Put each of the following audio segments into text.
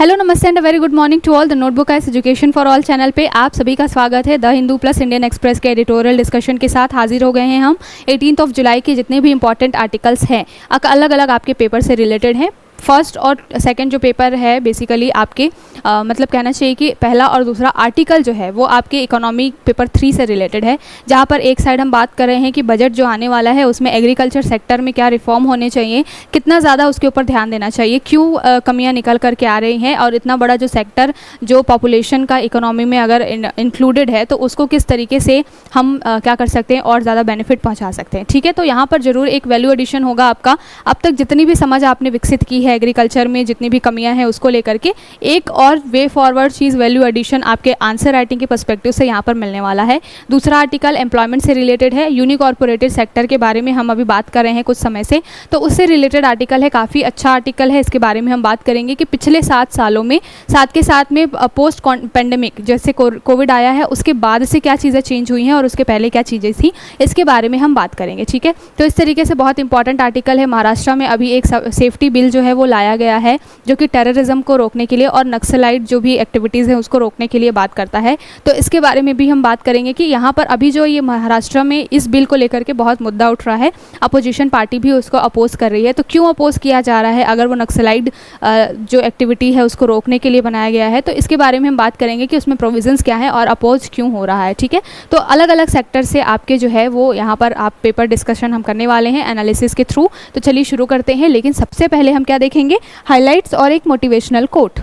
Hello नमस्ते and very good morning to all. The notebook eyes education for all channel पे आप सभी का स्वागत है। The Hindu plus Indian Express के एडिटोरियल डिस्कशन के साथ हाजिर हो गए हैं हम। 18 जुलाई के जितने भी इंपॉर्टेंट आर्टिकल्स हैं अलग अलग आपके पेपर से रिलेटेड हैं। फर्स्ट और सेकंड जो पेपर है बेसिकली आपके मतलब कहना चाहिए कि पहला और दूसरा आर्टिकल जो है वो आपके इकोनॉमी पेपर 3 से रिलेटेड है, जहाँ पर एक साइड हम बात कर रहे हैं कि बजट जो आने वाला है उसमें एग्रीकल्चर सेक्टर में क्या रिफॉर्म होने चाहिए, कितना ज़्यादा उसके ऊपर ध्यान देना चाहिए, क्यों कमियां निकल करके आ रही हैं और इतना बड़ा जो सेक्टर जो पॉपुलेशन का इकोनॉमी में अगर इंक्लूडेड है तो उसको किस तरीके से हम क्या कर सकते हैं और ज़्यादा बेनिफिट पहुँचा सकते हैं। ठीक है, तो यहाँ पर ज़रूर एक वैल्यू एडिशन होगा आपका। अब तक जितनी भी समझ आपने विकसित की है एग्रीकल्चर में, जितनी भी कमियां हैं उसको लेकर के एक और वे फॉरवर्ड चीज़ वैल्यू एडिशन आपके आंसर राइटिंग के पर्सपेक्टिव से यहाँ पर मिलने वाला है। दूसरा आर्टिकल एम्प्लॉयमेंट से रिलेटेड है। यूनिकॉर्पोरेटेड सेक्टर के बारे में हम अभी बात कर रहे हैं कुछ समय से, तो उससे रिलेटेड आर्टिकल है, काफ़ी अच्छा आर्टिकल है। इसके बारे में हम बात करेंगे कि पिछले 7 सालों में साथ के साथ में पोस्ट पेंडेमिक जैसे कोविड आया है उसके बाद से क्या चीज़ें चेंज हुई हैं और उसके पहले क्या चीज़ें थी, इसके बारे में हम बात करेंगे। ठीक है, तो इस तरीके से बहुत इंपॉर्टेंट आर्टिकल है। महाराष्ट्र में अभी एक सेफ्टी बिल जो है वो लाया गया है जो कि टेररिज्म को रोकने के लिए और नक्सलाइट जो भी एक्टिविटीज़ हैं उसको रोकने के लिए बात करता है। तो इसके बारे में भी हम बात करेंगे कि यहाँ पर अभी जो ये महाराष्ट्र में इस बिल को लेकर के बहुत मुद्दा उठ रहा है, अपोजिशन पार्टी भी उसको अपोज कर रही है। तो क्यों अपोज किया जा रहा है? अगर वो नक्सलाइट जो एक्टिविटी है उसको रोकने के लिए बनाया गया है तो इसके बारे में हम बात करेंगे कि उसमें प्रोविजंस क्या है और अपोज क्यों हो रहा है। ठीक है, तो अलग अलग सेक्टर से आपके जो है वो यहाँ पर आप पेपर डिस्कशन हम करने वाले हैं एनालिसिस के थ्रू। तो चलिए शुरू करते हैं, लेकिन सबसे पहले हम क्या देखेंगे, हाइलाइट्स और एक मोटिवेशनल कोट।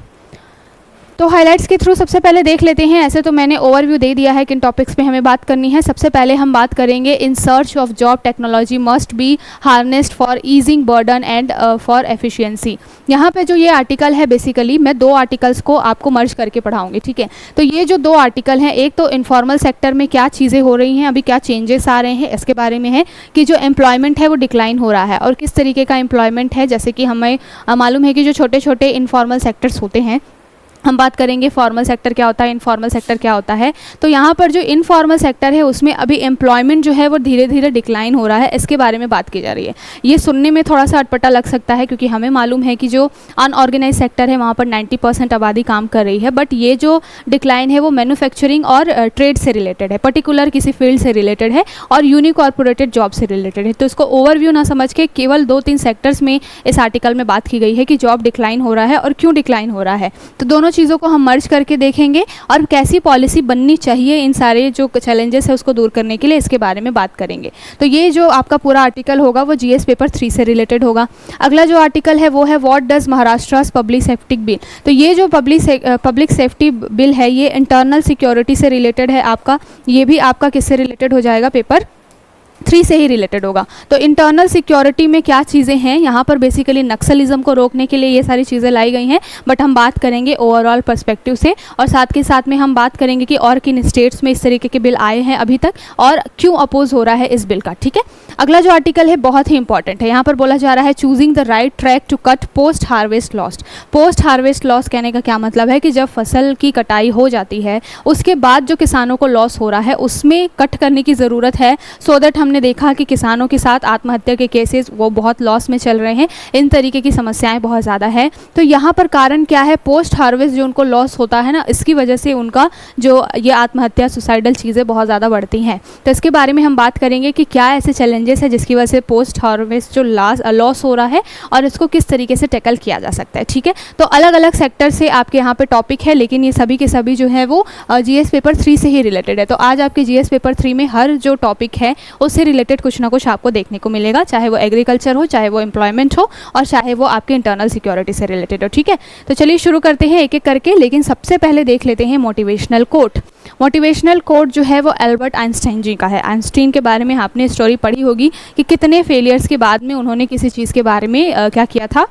तो हाइलाइट्स के थ्रू सबसे पहले देख लेते हैं। ऐसे तो मैंने ओवरव्यू दे दिया है किन टॉपिक्स पे हमें बात करनी है। सबसे पहले हम बात करेंगे in search of job technology must be harnessed for easing burden and for efficiency. यहाँ पे जो ये आर्टिकल है बेसिकली मैं 2 आर्टिकल्स को आपको मर्ज करके पढ़ाऊंगी। ठीक है, तो ये जो 2 आर्टिकल हैं, एक तो इनफॉर्मल सेक्टर में क्या चीज़ें हो रही हैं, अभी क्या चेंजेस आ रहे हैं, इसके बारे में है कि जो एम्प्लॉयमेंट है वो डिक्लाइन हो रहा है और किस तरीके का एम्प्लॉयमेंट है। जैसे कि हमें मालूम है कि जो छोटे छोटे इनफॉर्मल सेक्टर्स होते हैं, हम बात करेंगे फॉर्मल सेक्टर क्या होता है, इनफॉर्मल सेक्टर क्या होता है। तो यहाँ पर जो इनफॉर्मल सेक्टर है उसमें अभी एम्प्लॉयमेंट जो है वो धीरे धीरे डिक्लाइन हो रहा है, इसके बारे में बात की जा रही है। ये सुनने में थोड़ा सा अटपटा लग सकता है क्योंकि हमें मालूम है कि जो अनऑर्गेनाइज सेक्टर है वहाँ पर 90% आबादी काम कर रही है, बट ये जो डिक्लाइन है वो मैन्युफैक्चरिंग और ट्रेड से रिलेटेड है, पर्टिकुलर किसी फील्ड से रिलेटेड है और यूनिकॉर्पोरेटेड जॉब से रिलेटेड है। तो इसको ओवरव्यू ना समझ के केवल 2-3 सेक्टर्स में इस आर्टिकल में बात की गई है कि जॉब डिक्लाइन हो रहा है और क्यों डिक्लाइन हो रहा है। तो दोनों चीज़ों को हम मर्ज करके देखेंगे और कैसी पॉलिसी बननी चाहिए इन सारे जो चैलेंजेस है उसको दूर करने के लिए, इसके बारे में बात करेंगे। तो ये जो आपका पूरा आर्टिकल होगा वो जीएस पेपर 3 से रिलेटेड होगा। अगला जो आर्टिकल है वो है what does Maharashtra's public safety bill. तो ये जो पब्लिक सेफ्टी बिल है ये इंटरनल सिक्योरिटी से रिलेटेड है आपका। ये भी आपका किससे रिलेटेड हो जाएगा, पेपर 3 से ही रिलेटेड होगा। तो इंटरनल सिक्योरिटी में क्या चीज़ें हैं, यहाँ पर बेसिकली नक्सलिज्म को रोकने के लिए ये सारी चीज़ें लाई गई हैं, बट हम बात करेंगे ओवरऑल पर्सपेक्टिव से और साथ के साथ में हम बात करेंगे कि और किन स्टेट्स में इस तरीके के बिल आए हैं अभी तक और क्यों अपोज हो रहा है इस बिल का। ठीक है, अगला जो आर्टिकल है बहुत ही इंपॉर्टेंट है। यहाँ पर बोला जा रहा है choosing the right track to cut post harvest loss. Post harvest loss कहने का क्या मतलब है कि जब फसल की कटाई हो जाती है उसके बाद जो किसानों को लॉस हो रहा है उसमें कट करने की ज़रूरत है, सो दैट हमने देखा कि किसानों के साथ आत्महत्या के केसेस वो बहुत लॉस में चल रहे हैं, इन तरीके की समस्याएं बहुत ज़्यादा है। तो यहाँ पर कारण क्या है, पोस्ट हार्वेस्ट जो उनको लॉस होता है ना, इसकी वजह से उनका जो ये आत्महत्या सुसाइडल चीज़ें बहुत ज़्यादा बढ़ती हैं। तो इसके बारे में हम बात करेंगे कि क्या ऐसे चैलेंजेस है जिसकी वजह से पोस्ट हार्वेस्ट जो लॉस हो रहा है और इसको किस तरीके से टैकल किया जा सकता है। ठीक है, तो अलग अलग सेक्टर से आपके यहाँ पे टॉपिक है, लेकिन ये सभी के सभी जो है वो जीएस पेपर 3 से ही रिलेटेड है। तो आज आपके जीएस पेपर 3 में हर जो टॉपिक है उससे रिलेटेड कुछ ना कुछ आपको देखने को मिलेगा, चाहे वो एग्रीकल्चर हो, चाहे वो एम्प्लॉयमेंट हो और चाहे वो आपके इंटरनल सिक्योरिटी से रिलेटेड हो। ठीक है, तो चलिए शुरू करते हैं एक एक करके, लेकिन सबसे पहले देख लेते हैं मोटिवेशनल कोट। मोटिवेशनल कोट जो है वो एल्बर्ट आइंस्टाइन जी का है। आइंस्टाइन के बारे में आपने स्टोरी पढ़ी होगी कि कितने फेलियर्स के बाद में उन्होंने किसी चीज़ के बारे में क्या किया था,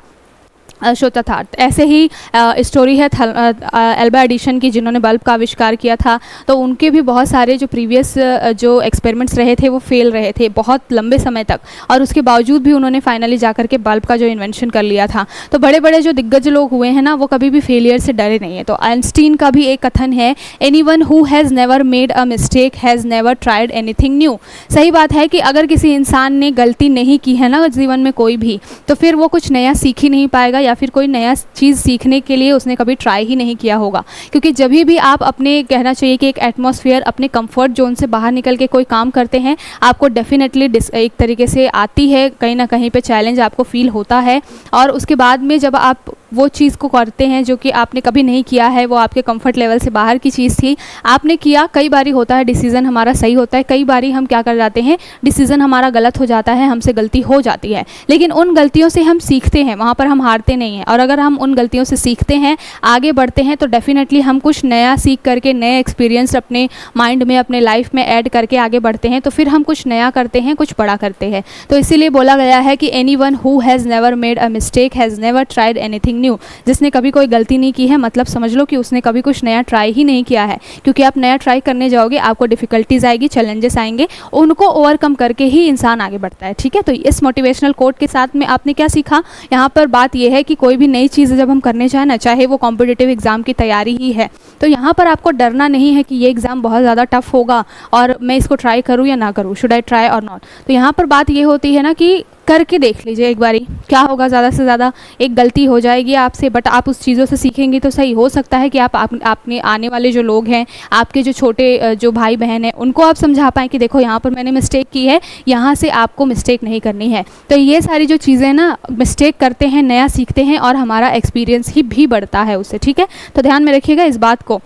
सोचा था। ऐसे ही स्टोरी है एल्बा एडिशन की, जिन्होंने बल्ब का आविष्कार किया था। तो उनके भी बहुत सारे जो प्रीवियस जो एक्सपेरिमेंट्स रहे थे वो फेल रहे थे बहुत लंबे समय तक, और उसके बावजूद भी उन्होंने फाइनली जाकर के बल्ब का जो इन्वेंशन कर लिया था। तो बड़े बड़े जो दिग्गज लोग हुए हैं ना वो कभी भी फेलियर से डरे नहीं है। तो आइंस्टीन का भी एक कथन है, anyone who has never made a mistake has never tried anything new. सही बात है कि अगर किसी इंसान ने गलती नहीं की है ना जीवन में कोई भी, तो फिर वो कुछ नया सीख ही नहीं पाएगा या फिर कोई नया चीज़ सीखने के लिए उसने कभी ट्राई ही नहीं किया होगा। क्योंकि जब भी आप अपने, कहना चाहिए कि एक एटमॉस्फेयर, अपने कंफर्ट जोन से बाहर निकल के कोई काम करते हैं, आपको डेफिनेटली एक तरीके से आती है कहीं ना कहीं पे चैलेंज आपको फील होता है। और उसके बाद में जब आप वो चीज़ को करते हैं जो कि आपने कभी नहीं किया है, वो आपके कंफर्ट लेवल से बाहर की चीज़ थी, आपने किया, कई बारी होता है डिसीज़न हमारा सही होता है, कई बारी हम क्या कर जाते हैं, डिसीज़न हमारा गलत हो जाता है, हमसे गलती हो जाती है, लेकिन उन गलतियों से हम सीखते हैं, वहाँ पर हम हारते नहीं हैं। और अगर हम उन गलतियों से सीखते हैं, आगे बढ़ते हैं, तो डेफिनेटली हम कुछ नया सीख करके, नए एक्सपीरियंस अपने माइंड में, अपने लाइफ में ऐड करके आगे बढ़ते हैं, तो फिर हम कुछ नया करते हैं, कुछ बड़ा करते हैं। तो इसीलिए बोला गया है कि anyone who has never made a mistake has never tried anything new. जिसने कभी कोई गलती नहीं की है, मतलब समझ लो कि उसने कभी कुछ नया ट्राई ही नहीं किया है। क्योंकि आप नया ट्राई करने जाओगे, आपको डिफ़िकल्टीज आएगी, चैलेंजेस आएंगे, उनको ओवरकम करके ही इंसान आगे बढ़ता है। ठीक है, तो इस मोटिवेशनल कोट के साथ में आपने क्या सीखा, यहाँ पर बात यह है कि कोई भी नई चीज़ जब हम करने चाहें ना, चाहे वो कॉम्पिटिटिव एग्जाम की तैयारी ही है, तो यहाँ पर आपको डरना नहीं है कि ये एग्ज़ाम बहुत ज़्यादा टफ होगा और मैं इसको ट्राई करूँ या ना करूँ, शुड आई ट्राई और नॉट। तो यहाँ पर बात ये होती है ना कि करके देख लीजिए एक बारी, क्या होगा, ज़्यादा से ज़्यादा एक गलती हो जाएगी आपसे, बट आप उस चीज़ों से सीखेंगे तो सही हो सकता है कि आप अपने आने वाले जो लोग हैं, आपके जो छोटे जो भाई बहन हैं, उनको आप समझा पाएँ कि देखो यहाँ पर मैंने मिस्टेक की है, यहाँ से आपको मिस्टेक नहीं करनी है। तो ये सारी जो चीज़ें ना, मिस्टेक करते हैं, नया सीखते हैं और हमारा एक्सपीरियंस ही भी बढ़ता है उससे। ठीक है, तो ध्यान में रखिएगा इस बात को।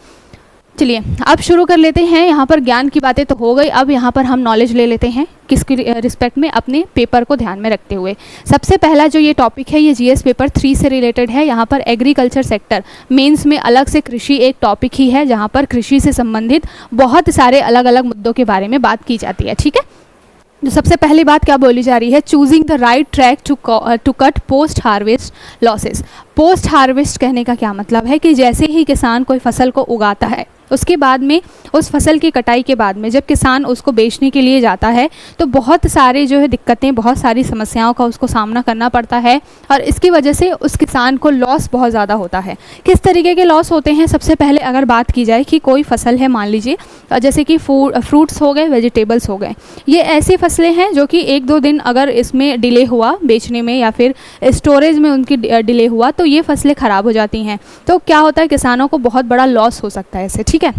चलिए अब शुरू कर लेते हैं। यहाँ पर ज्ञान की बातें तो हो गई, अब यहाँ पर हम नॉलेज ले लेते हैं, किसकी रिस्पेक्ट में, अपने पेपर को ध्यान में रखते हुए। सबसे पहला जो ये टॉपिक है, ये जीएस पेपर 3 से रिलेटेड है। यहाँ पर एग्रीकल्चर सेक्टर, मेंस में अलग से कृषि एक टॉपिक ही है, जहाँ पर कृषि से संबंधित बहुत सारे अलग अलग मुद्दों के बारे में बात की जाती है। ठीक है, जो सबसे पहली बात क्या बोली जा रही है, choosing the right track to cut post harvest losses. Post harvest कहने का क्या मतलब है कि जैसे ही किसान कोई फसल को उगाता है, उसके बाद में, उस फसल की कटाई के बाद में जब किसान उसको बेचने के लिए जाता है, तो बहुत सारे जो है दिक्कतें, बहुत सारी समस्याओं का उसको सामना करना पड़ता है और इसकी वजह से उस किसान को लॉस बहुत ज़्यादा होता है। किस तरीके के लॉस होते हैं, सबसे पहले अगर बात की जाए कि कोई फसल है, मान लीजिए जैसे कि फ्रूट्स हो गए, वेजिटेबल्स हो गए, ये ऐसी फसलें हैं जो कि 1-2 दिन अगर इसमें डिले हुआ बेचने में या फिर स्टोरेज में उनकी डिले हुआ, तो ये फसलें ख़राब हो जाती हैं। तो क्या होता है, किसानों को बहुत बड़ा लॉस हो सकता है इससे। ठीक है,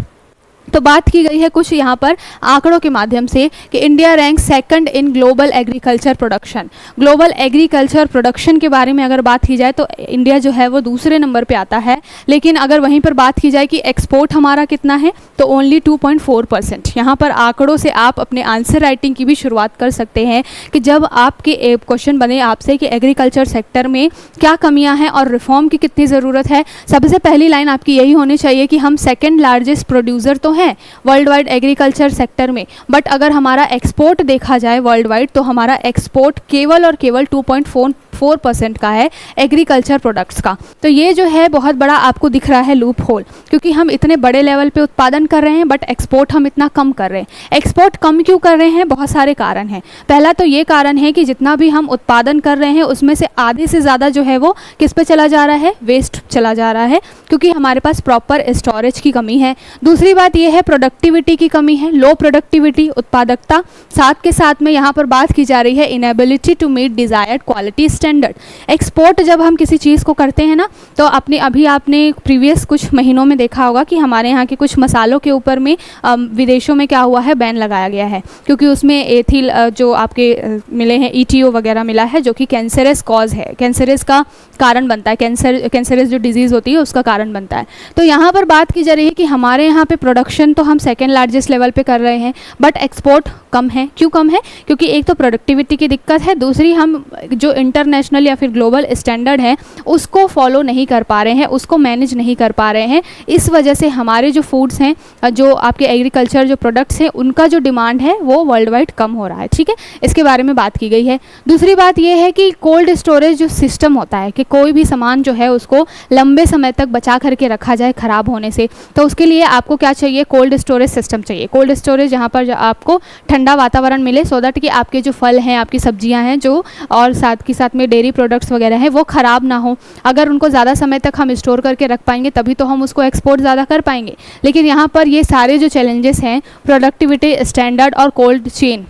तो बात की गई है कुछ यहाँ पर आंकड़ों के माध्यम से कि India rank second in global agriculture production. Global agriculture production के बारे में अगर बात की जाए तो इंडिया जो है वो दूसरे नंबर पे आता है, लेकिन अगर वहीं पर बात की जाए कि एक्सपोर्ट हमारा कितना है, तो ओनली 2.4%। यहाँ पर आंकड़ों से आप अपने आंसर राइटिंग की भी शुरुआत कर सकते हैं कि जब आपके क्वेश्चन बने आपसे कि एग्रीकल्चर सेक्टर में क्या कमियाँ हैं और रिफॉर्म की कितनी ज़रूरत है, सबसे पहली लाइन आपकी यही होनी चाहिए कि हम सेकेंड लार्जेस्ट प्रोड्यूसर तो है वर्ल्ड वाइड एग्रीकल्चर सेक्टर में, बट अगर हमारा एक्सपोर्ट देखा जाए वर्ल्ड वाइड, तो हमारा एक्सपोर्ट केवल और केवल 2.4% का है एग्रीकल्चर प्रोडक्ट्स का। तो ये जो है बहुत बड़ा आपको दिख रहा है लूप होल, क्योंकि हम इतने बड़े लेवल पे उत्पादन कर रहे हैं बट एक्सपोर्ट हम इतना कम कर रहे हैं। एक्सपोर्ट कम क्यों कर रहे हैं, बहुत सारे कारण हैं। पहला तो ये कारण है कि जितना भी हम उत्पादन कर रहे हैं उसमें से आधे से ज़्यादा जो है वो किस पे चला जा रहा है, वेस्ट चला जा रहा है, क्योंकि हमारे पास प्रॉपर स्टोरेज की कमी है। दूसरी बात ये है प्रोडक्टिविटी की कमी है, लो प्रोडक्टिविटी, उत्पादकता। साथ के साथ में यहाँ पर बात की जा रही है inability to meet desired quality standard. Export जब हम किसी चीज़ को करते हैं ना, तो अभी आपने प्रीवियस कुछ महीनों में देखा होगा कि हमारे यहाँ के कुछ मसालों के ऊपर में विदेशों में क्या हुआ है, बैन लगाया गया है, क्योंकि उसमें एथिल जो आपके मिले हैं, ETO वगैरह मिला है, जो कि कैंसरस कॉज है, कैंसरस का कारण बनता है, कैंसरस जो डिजीज़ होती है उसका कारण बनता है। तो यहाँ पर बात की जा रही है कि हमारे यहाँ पे प्रोडक्शन तो हम सेकेंड लार्जेस्ट लेवल पे कर रहे हैं, बट एक्सपोर्ट कम है। क्यों कम है, क्योंकि एक तो प्रोडक्टिविटी की दिक्कत है, दूसरी हम जो इंटरनेशनल या फिर ग्लोबल स्टैंडर्ड है उसको फॉलो नहीं कर पा रहे हैं, उसको मैनेज नहीं कर पा रहे हैं। इस वजह से हमारे जो फूड्स हैं, जो आपके एग्रीकल्चर जो प्रोडक्ट्स हैं, उनका जो डिमांड है वो वर्ल्ड वाइड कम हो रहा है। ठीक है, इसके बारे में बात की गई है। दूसरी बात यह है कि कोल्ड स्टोरेज जो सिस्टम होता है कि कोई भी सामान जो है उसको लंबे समय तक बचा करके रखा जाए खराब होने से, तो उसके लिए आपको क्या चाहिए, कोल्ड स्टोरेज सिस्टम चाहिए। कोल्ड स्टोरेज यहाँ पर आपको ठंडा वातावरण मिले, सो दैट कि आपके जो फल हैं, आपकी सब्जियाँ हैं जो, और साथ के साथ में डेयरी प्रोडक्ट्स वगैरह हैं, वो ख़राब ना हो। अगर उनको ज़्यादा समय तक हम स्टोर करके रख पाएंगे तभी तो हम उसको एक्सपोर्ट ज़्यादा कर पाएंगे। लेकिन यहाँ पर ये सारे जो चैलेंजेस हैं, प्रोडक्टिविटी, स्टैंडर्ड और cold chain,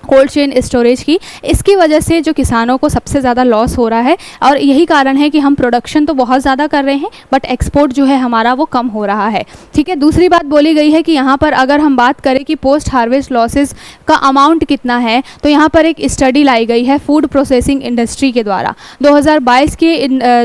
cold chain storage की। इसकी वजह से जो किसानों को सबसे ज़्यादा लॉस हो रहा है और यही कारण है कि हम प्रोडक्शन तो बहुत ज़्यादा कर रहे हैं बट एक्सपोर्ट जो है हमारा वो कम हो रहा है। ठीक है, दूसरी बात बोली गई है कि यहाँ पर अगर हम बात करें कि पोस्ट हार्वेस्ट लॉसेस का अमाउंट कितना है, तो यहाँ पर एक स्टडी लाई गई है फूड प्रोसेसिंग इंडस्ट्री के द्वारा 2022 की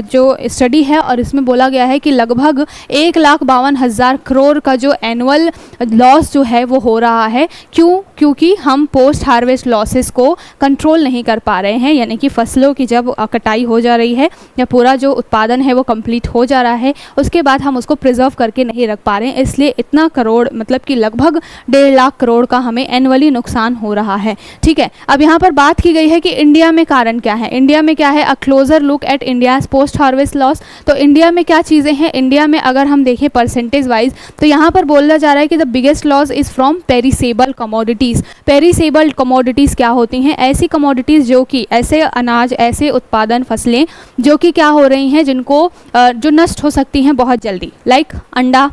जो स्टडी है, और इसमें बोला गया है कि लगभग 1,52,000 करोड़ का जो एनुअल लॉस जो है वो हो रहा है। क्योंकि हम पोस्ट हार्वेस्ट लॉसेस को कंट्रोल नहीं कर पा रहे हैं, यानी कि फसलों की जब कटाई हो जा रही है या पूरा जो उत्पादन है वो कंप्लीट हो जा रहा है, उसके बाद हम उसको प्रिजर्व करके नहीं रख पा रहे हैं, इसलिए इतना करोड़ मतलब कि लगभग 1.5 लाख करोड़ का हमें एनुअली नुकसान हो रहा है। ठीक है, अब यहाँ पर बात की गई है कि इंडिया में कारण क्या है। इंडिया में क्या है, a closer look at India's post harvest loss. तो इंडिया में क्या चीज़ें हैं, इंडिया में अगर हम देखें परसेंटेज वाइज, तो यहाँ पर बोला जा रहा है कि the biggest loss is from perishable commodities. Perishable commodities क्या होती हैं, ऐसी कमोडिटीज़ जो कि ऐसे अनाज, ऐसे उत्पादन फसलें जो कि क्या हो रही हैं, जिनको जो नष्ट हो सकती हैं बहुत जल्दी, लाइक अंडा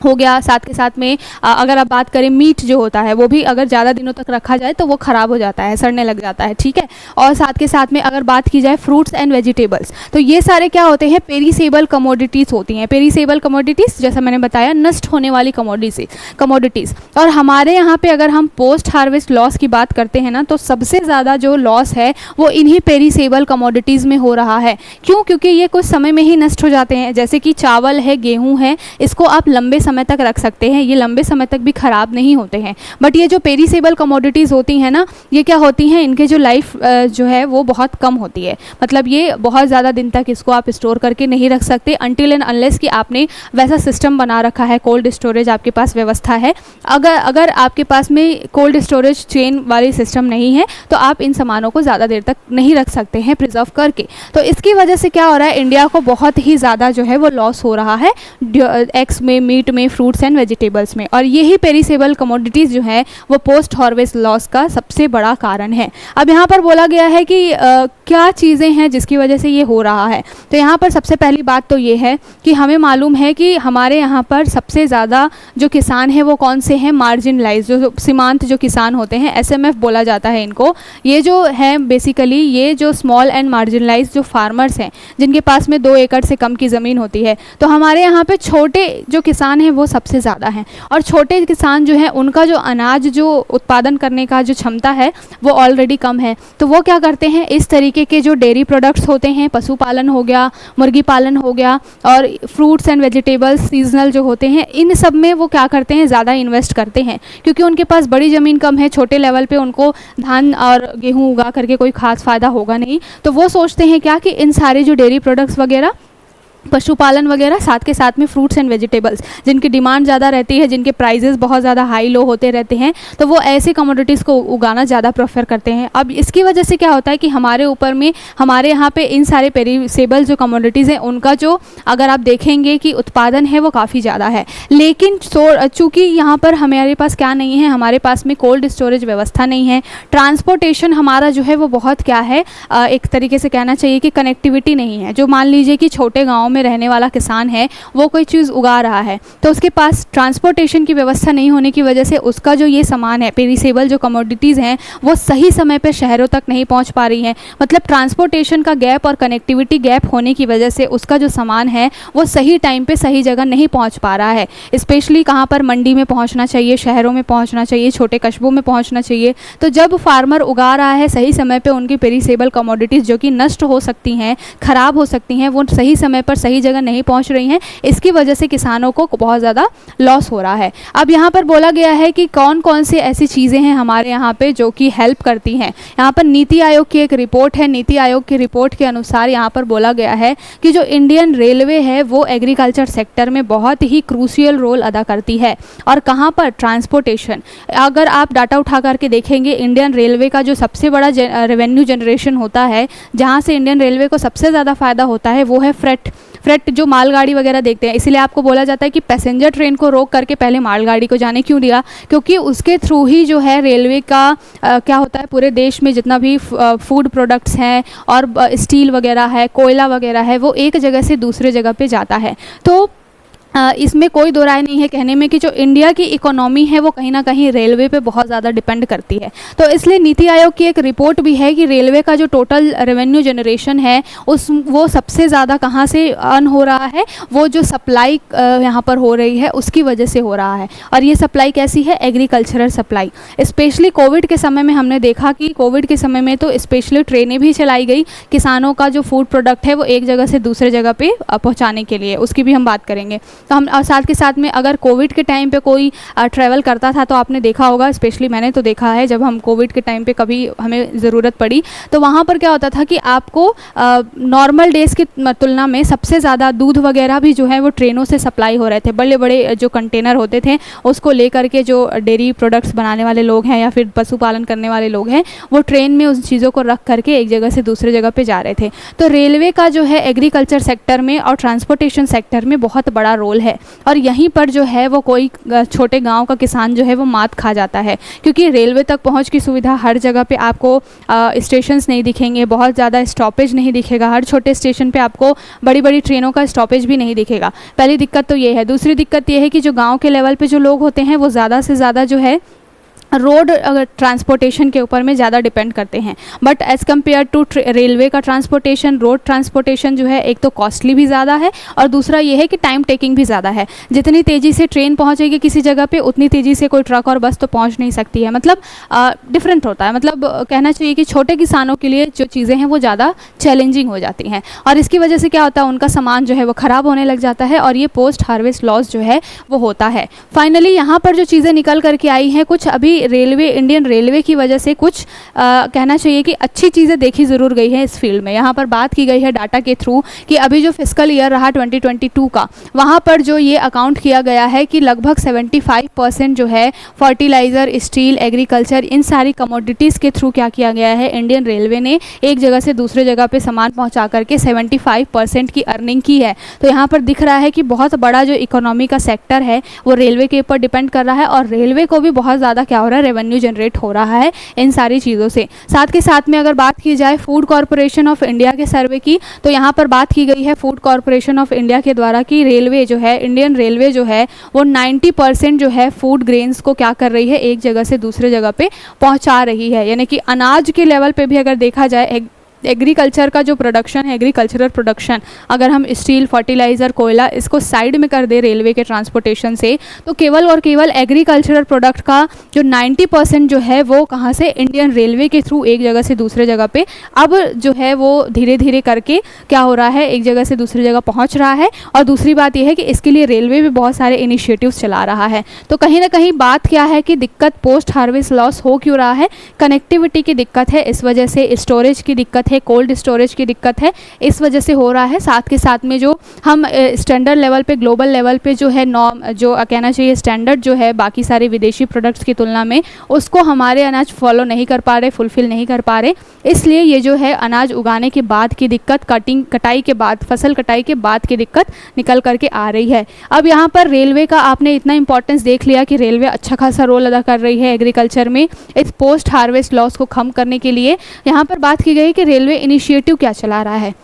हो गया। साथ के साथ में अगर आप बात करें मीट जो होता है वो भी अगर ज़्यादा दिनों तक रखा जाए तो वो ख़राब हो जाता है, सड़ने लग जाता है। ठीक है, और साथ के साथ में अगर बात की जाए फ्रूट्स एंड वेजिटेबल्स, तो ये सारे क्या होते हैं, पेरिसेबल कमोडिटीज़ होती हैं। पेरिसेबल कमोडिटीज़ जैसा मैंने बताया, नष्ट होने वाली कमोडिटीज़। और हमारे यहाँ पे अगर हम पोस्ट हार्वेस्ट लॉस की बात करते हैं ना, तो सबसे ज़्यादा जो लॉस है वो इन्हीं पेरिसेबल कमोडिटीज़ में हो रहा है। क्यों? क्योंकि ये कुछ समय में ही नष्ट हो जाते हैं। जैसे कि चावल है, गेहूँ है, इसको आप लंबे समय तक रख सकते हैं, ये लंबे समय तक भी ख़राब नहीं होते हैं। बट ये जो पेरिसेबल कमोडिटीज़ होती हैं ना, ये क्या होती हैं, इनके जो लाइफ जो है वो बहुत कम होती है। मतलब ये बहुत ज़्यादा दिन तक इसको आप स्टोर करके नहीं रख सकते अनटिल एंड अनलेस कि आपने वैसा सिस्टम बना रखा है, कोल्ड स्टोरेज आपके पास व्यवस्था है। अगर आपके पास में कोल्ड स्टोरेज चेन वाली सिस्टम नहीं है तो आप इन सामानों को ज़्यादा देर तक नहीं रख सकते हैं प्रिजर्व करके। तो इसकी वजह से क्या हो रहा है, इंडिया को बहुत ही ज़्यादा जो है वो लॉस हो रहा है एग्स में, मीट में, फ्रूट्स एंड वेजिटेबल्स में। और यही पेरिसेबल कमोडिटीज़ जो है वो पोस्ट हार्वेस्ट लॉस का सबसे बड़ा कारण है। अब यहाँ पर बोला गया है कि क्या चीज़ें हैं जिसकी वजह से ये हो रहा है। तो यहाँ पर सबसे पहली बात तो ये है कि हमें मालूम है कि हमारे यहाँ पर सबसे ज़्यादा जो किसान हैं वो कौन से हैं, मार्जिनलाइज, जो सीमांत जो किसान होते हैं, SMF बोला जाता है इनको। ये जो है बेसिकली ये जो स्मॉल एंड मार्जिनलाइज जो फार्मर्स हैं, जिनके पास में 2 एकड़ से कम की ज़मीन होती है, तो हमारे यहाँ पे छोटे जो किसान हैं वो सबसे ज़्यादा हैं। और छोटे किसान जो हैं उनका जो अनाज जो उत्पादन करने का जो क्षमता है वो ऑलरेडी कम है। तो वो क्या करते हैं, इस तरीके के जो डेयरी प्रोडक्ट्स होते हैं, पशुपालन हो गया, मुर्गी पालन हो गया, और फ्रूट्स एंड वेजिटेबल्स सीजनल जो होते हैं, इन सब में वो क्या करते हैं, ज़्यादा इन्वेस्ट करते हैं। क्योंकि उनके पास बड़ी ज़मीन कम है, छोटे लेवल पे उनको धान और गेहूँ उगा करके कोई खास फ़ायदा होगा नहीं, तो वो सोचते हैं क्या कि इन सारे जो डेयरी प्रोडक्ट्स वगैरह, पशुपालन वगैरह, साथ के साथ में फ्रूट्स एंड वेजिटेबल्स जिनकी डिमांड ज़्यादा रहती है, जिनके प्राइजेस बहुत ज़्यादा हाई लो होते रहते हैं, तो वो ऐसे कमोडिटीज़ को उगाना ज़्यादा प्रेफर करते हैं। अब इसकी वजह से क्या होता है कि हमारे ऊपर में, हमारे यहाँ पे इन सारे पेरिसेबल जो कमोडिटीज़ हैं उनका जो अगर आप देखेंगे कि उत्पादन है वो काफ़ी ज़्यादा है, लेकिन चूँकि यहाँ पर हमारे पास क्या नहीं है, हमारे पास में कोल्ड स्टोरेज व्यवस्था नहीं है, ट्रांसपोर्टेशन हमारा जो है वो बहुत क्या है, एक तरीके से कहना चाहिए कि कनेक्टिविटी नहीं है। जो मान लीजिए कि छोटे गाँव में रहने वाला किसान है, वो कोई चीज़ उगा रहा है, तो उसके पास ट्रांसपोर्टेशन की व्यवस्था नहीं होने की वजह से उसका जो ये सामान है, पेरिसेबल जो कमोडिटीज़ हैं, वो सही समय पे शहरों तक नहीं पहुंच पा रही हैं। मतलब ट्रांसपोर्टेशन का गैप और कनेक्टिविटी गैप होने की वजह से उसका जो सामान है वो सही टाइम पे सही जगह नहीं पहुंच पा रहा है। स्पेशली कहाँ पर, मंडी में पहुँचना चाहिए, शहरों में पहुँचना चाहिए, छोटे कस्बों में पहुँचना चाहिए। तो जब फार्मर उगा रहा है सही समय पर, उनकी पेरिसेबल कमोडिटीज़ जो कि नष्ट हो सकती हैं, ख़राब हो सकती हैं, वो सही समय पर सही जगह नहीं पहुंच रही हैं। इसकी वजह से किसानों को बहुत ज़्यादा लॉस हो रहा है। अब यहाँ पर बोला गया है कि कौन कौन सी ऐसी चीज़ें हैं हमारे यहाँ पे जो कि हेल्प करती हैं। यहाँ पर नीति आयोग की एक रिपोर्ट है, नीति आयोग की रिपोर्ट के अनुसार यहाँ पर बोला गया है कि जो इंडियन रेलवे है वो एग्रीकल्चर सेक्टर में बहुत ही क्रूशियल रोल अदा करती है। और कहाँ पर, ट्रांसपोर्टेशन। अगर आप डाटा उठा करके देखेंगे, इंडियन रेलवे का जो सबसे बड़ा रेवेन्यू जनरेशन होता है, जहाँ से इंडियन रेलवे को सबसे ज़्यादा फ़ायदा होता है, वो है फ्रेट जो मालगाड़ी वगैरह देखते हैं। इसीलिए आपको बोला जाता है कि पैसेंजर ट्रेन को रोक करके पहले मालगाड़ी को जाने क्यों दिया, क्योंकि उसके थ्रू ही जो है रेलवे का क्या होता है, पूरे देश में जितना भी फूड प्रोडक्ट्स हैं और स्टील वगैरह है, कोयला वगैरह है, वो एक जगह से दूसरे जगह पे जाता है। तो इसमें कोई दो राय नहीं है कहने में कि जो इंडिया की इकोनॉमी है वो कहीं ना कहीं रेलवे पे बहुत ज़्यादा डिपेंड करती है। तो इसलिए नीति आयोग की एक रिपोर्ट भी है कि रेलवे का जो टोटल रेवेन्यू जनरेशन है वो सबसे ज़्यादा कहाँ से अर्न हो रहा है, वो जो सप्लाई यहाँ पर हो रही है उसकी वजह से हो रहा है। और ये सप्लाई कैसी है? Agricultural supply. स्पेशली कोविड के समय में हमने देखा कि कोविड के समय में तो स्पेशली ट्रेनें भी चलाई गई किसानों का जो फूड प्रोडक्ट है वो एक जगह से दूसरे जगह पे पहुँचाने के लिए, उसकी भी हम बात करेंगे। तो हम और साथ के साथ में अगर कोविड के टाइम पे कोई ट्रैवल करता था तो आपने देखा होगा, स्पेशली मैंने तो देखा है, जब हम कोविड के टाइम पे कभी हमें ज़रूरत पड़ी तो वहाँ पर क्या होता था कि आपको नॉर्मल डेज़ की तुलना में सबसे ज़्यादा दूध वगैरह भी जो है वो ट्रेनों से सप्लाई हो रहे थे। बड़े बड़े जो कंटेनर होते थे उसको लेकर के जो डेयरी प्रोडक्ट्स बनाने वाले लोग हैं या फिर पशुपालन करने वाले लोग हैं वो ट्रेन में उस चीज़ों को रख करके एक जगह से दूसरे जगह पे जा रहे थे। तो रेलवे का जो है एग्रीकल्चर सेक्टर में और ट्रांसपोर्टेशन सेक्टर में बहुत बड़ा रोल है। और यहीं पर जो है वो कोई छोटे गांव का किसान जो है वो मात खा जाता है, क्योंकि रेलवे तक पहुंच की सुविधा हर जगह पे आपको स्टेशंस नहीं दिखेंगे, बहुत ज़्यादा स्टॉपेज नहीं दिखेगा, हर छोटे स्टेशन पे आपको बड़ी बड़ी ट्रेनों का स्टॉपेज भी नहीं दिखेगा। पहली दिक्कत तो ये है। दूसरी दिक्कत ये है कि जो गाँव के लेवल पर जो लोग होते हैं वो ज़्यादा से ज़्यादा जो है रोड ट्रांसपोर्टेशन के ऊपर में ज़्यादा डिपेंड करते हैं। But as compare to railway का ट्रांसपोर्टेशन, रोड ट्रांसपोर्टेशन जो है एक तो कॉस्टली भी ज़्यादा है और दूसरा ये है कि टाइम टेकिंग भी ज़्यादा है। जितनी तेज़ी से ट्रेन पहुंचेगी किसी जगह पे उतनी तेज़ी से कोई ट्रक और बस तो पहुंच नहीं सकती है। मतलब डिफरेंट होता है। मतलब कहना चाहिए कि छोटे किसानों के लिए जो चीज़ें हैं वो ज़्यादा चैलेंजिंग हो जाती हैं और इसकी वजह से क्या होता है, उनका सामान जो है वो ख़राब होने लग जाता है और ये पोस्ट हार्वेस्ट लॉस जो है वो होता है। फाइनली यहाँ पर जो चीज़ें निकल करके आई हैं, कुछ अभी रेलवे, इंडियन रेलवे की वजह से कुछ कहना चाहिए कि अच्छी चीज़ें देखी ज़रूर गई है इस फील्ड में। यहाँ पर बात की गई है डाटा के थ्रू कि अभी जो फिस्कल ईयर रहा 2022 का, वहाँ पर जो ये अकाउंट किया गया है कि लगभग 75% जो है फर्टिलाइज़र, स्टील, एग्रीकल्चर, इन सारी कमोडिटीज़ के थ्रू क्या किया गया है, इंडियन रेलवे ने एक जगह से दूसरे जगह पे सामान पहुँचा करके 75% की अर्निंग की है। तो यहाँ पर दिख रहा है कि बहुत बड़ा जो इकोनॉमी का सेक्टर है वो रेलवे के ऊपर डिपेंड कर रहा है और रेलवे को भी बहुत ज़्यादा क्या हो रहा है, रेवेन्यू जनरेट हो रहा है इन सारी चीज़ों से। साथ के साथ में अगर बात की जाए फूड कॉरपोरेशन ऑफ इंडिया के सर्वे की, तो यहाँ पर बात की गई है फूड कॉरपोरेशन ऑफ इंडिया के द्वारा कि रेलवे जो है, इंडियन रेलवे जो है वो 90% जो है फूड ग्रेन्स को क्या कर रही है, एक जगह से दूसरे जगह पे पहुँचा रही है। यानी कि अनाज के लेवल पे भी अगर देखा जाए, एग्रीकल्चर का जो प्रोडक्शन है, एग्रीकल्चरल प्रोडक्शन, अगर हम स्टील, फर्टिलाइज़र, कोयला इसको साइड में कर दे रेलवे के ट्रांसपोर्टेशन से, तो केवल और केवल एग्रीकल्चरल प्रोडक्ट का जो 90% जो है वो कहाँ से, इंडियन रेलवे के थ्रू एक जगह से दूसरे जगह पे अब जो है वो धीरे धीरे करके क्या हो रहा है, एक जगह से दूसरी जगह पहुँच रहा है। और दूसरी बात यह है कि इसके लिए रेलवे भी बहुत सारे इनिशिएटिव्स चला रहा है। तो कहीं ना कहीं बात क्या है कि दिक्कत पोस्ट हार्वेस्ट लॉस हो क्यों रहा है, कनेक्टिविटी की दिक्कत है, इस वजह से स्टोरेज की दिक्कत है, कोल्ड स्टोरेज की दिक्कत है, इस वजह से हो रहा है। साथ के साथ में जो हम स्टैंडर्ड लेवल पे, ग्लोबल लेवल पे जो है नॉर्म, जो कहना चाहिए स्टैंडर्ड जो है बाकी सारे विदेशी प्रोडक्ट्स की तुलना में, उसको हमारे अनाज फॉलो नहीं कर पा रहे, फुलफिल नहीं कर पा रहे। इसलिए ये जो है अनाज उगाने के बाद की दिक्कत, कटाई के बाद, फसल कटाई के बाद की दिक्कत निकल करके आ रही है। अब यहाँ पर रेलवे का आपने इतना इंपॉर्टेंस देख लिया कि रेलवे अच्छा खासा रोल अदा कर रही है एग्रीकल्चर में इस पोस्ट हार्वेस्ट लॉस को कम करने के लिए। यहाँ पर बात की गई कि रेलवे इनिशिएटिव क्या चला रहा है।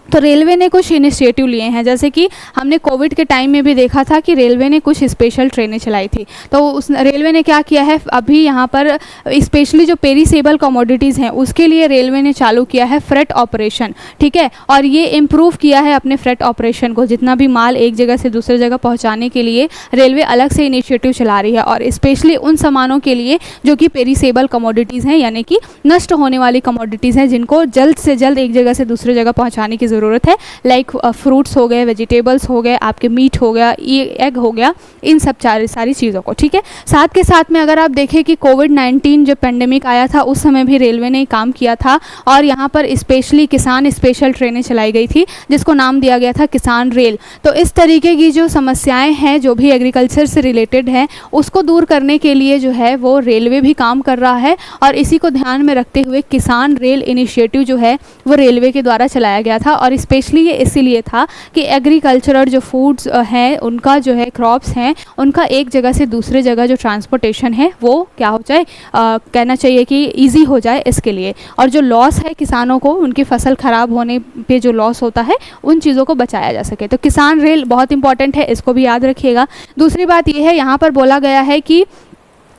तो रेलवे ने कुछ इनिशिएटिव लिए हैं, जैसे कि हमने कोविड के टाइम में भी देखा था कि रेलवे ने कुछ स्पेशल ट्रेनें चलाई थी। तो उस रेलवे ने क्या किया है, अभी यहाँ पर स्पेशली जो पेरिसेबल कमोडिटीज़ हैं उसके लिए रेलवे ने चालू किया है फ्रेट ऑपरेशन, ठीक है। और ये इम्प्रूव किया है अपने फ्रेट ऑपरेशन को, जितना भी माल एक जगह से दूसरी जगह पहुँचाने के लिए रेलवे अलग से इनिशिएटिव चला रही है। और स्पेशली उन सामानों के लिए जो कि पेरिसेबल कमोडिटीज़ हैं, यानी कि नष्ट होने वाली कमोडिटीज़ हैं, जिनको जल्द से जल्द एक जगह से दूसरी जगह पहुँचाने की ज़रूरत है। लाइक फ्रूट्स हो गए, वेजिटेबल्स हो गए, आपके मीट हो गया, एग हो गया, इन सब सारी चीज़ों को, ठीक है। साथ के साथ में अगर आप देखें कि कोविड-19 जो पेंडेमिक आया था उस समय भी रेलवे ने काम किया था और यहाँ पर स्पेशली किसान स्पेशल ट्रेनें चलाई गई थी जिसको नाम दिया गया था किसान रेल। तो इस तरीके की जो समस्याएं हैं जो भी एग्रीकल्चर से रिलेटेड हैं उसको दूर करने के लिए जो है वो रेलवे भी काम कर रहा है और इसी को ध्यान में रखते हुए किसान रेल इनिशिएटिव जो है वो रेलवे के द्वारा चलाया गया था। और स्पेशली ये इसीलिए था कि एग्रीकल्चरल जो फूड्स हैं उनका जो है क्रॉप्स हैं उनका एक जगह से दूसरे जगह जो ट्रांसपोर्टेशन है वो क्या हो जाए, कहना चाहिए कि ईजी हो जाए इसके लिए। और जो लॉस है किसानों को उनकी फसल ख़राब होने पे जो लॉस होता है उन चीज़ों को बचाया जा सके। तो किसान रेल बहुत इंपॉर्टेंट है, इसको भी याद रखिएगा। दूसरी बात ये है, यहाँ पर बोला गया है कि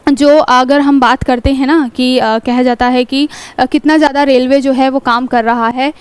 जो अगर हम बात करते हैं ना कि कहा जाता है कि कितना ज़्यादा रेलवे जो है वो काम कर रहा है।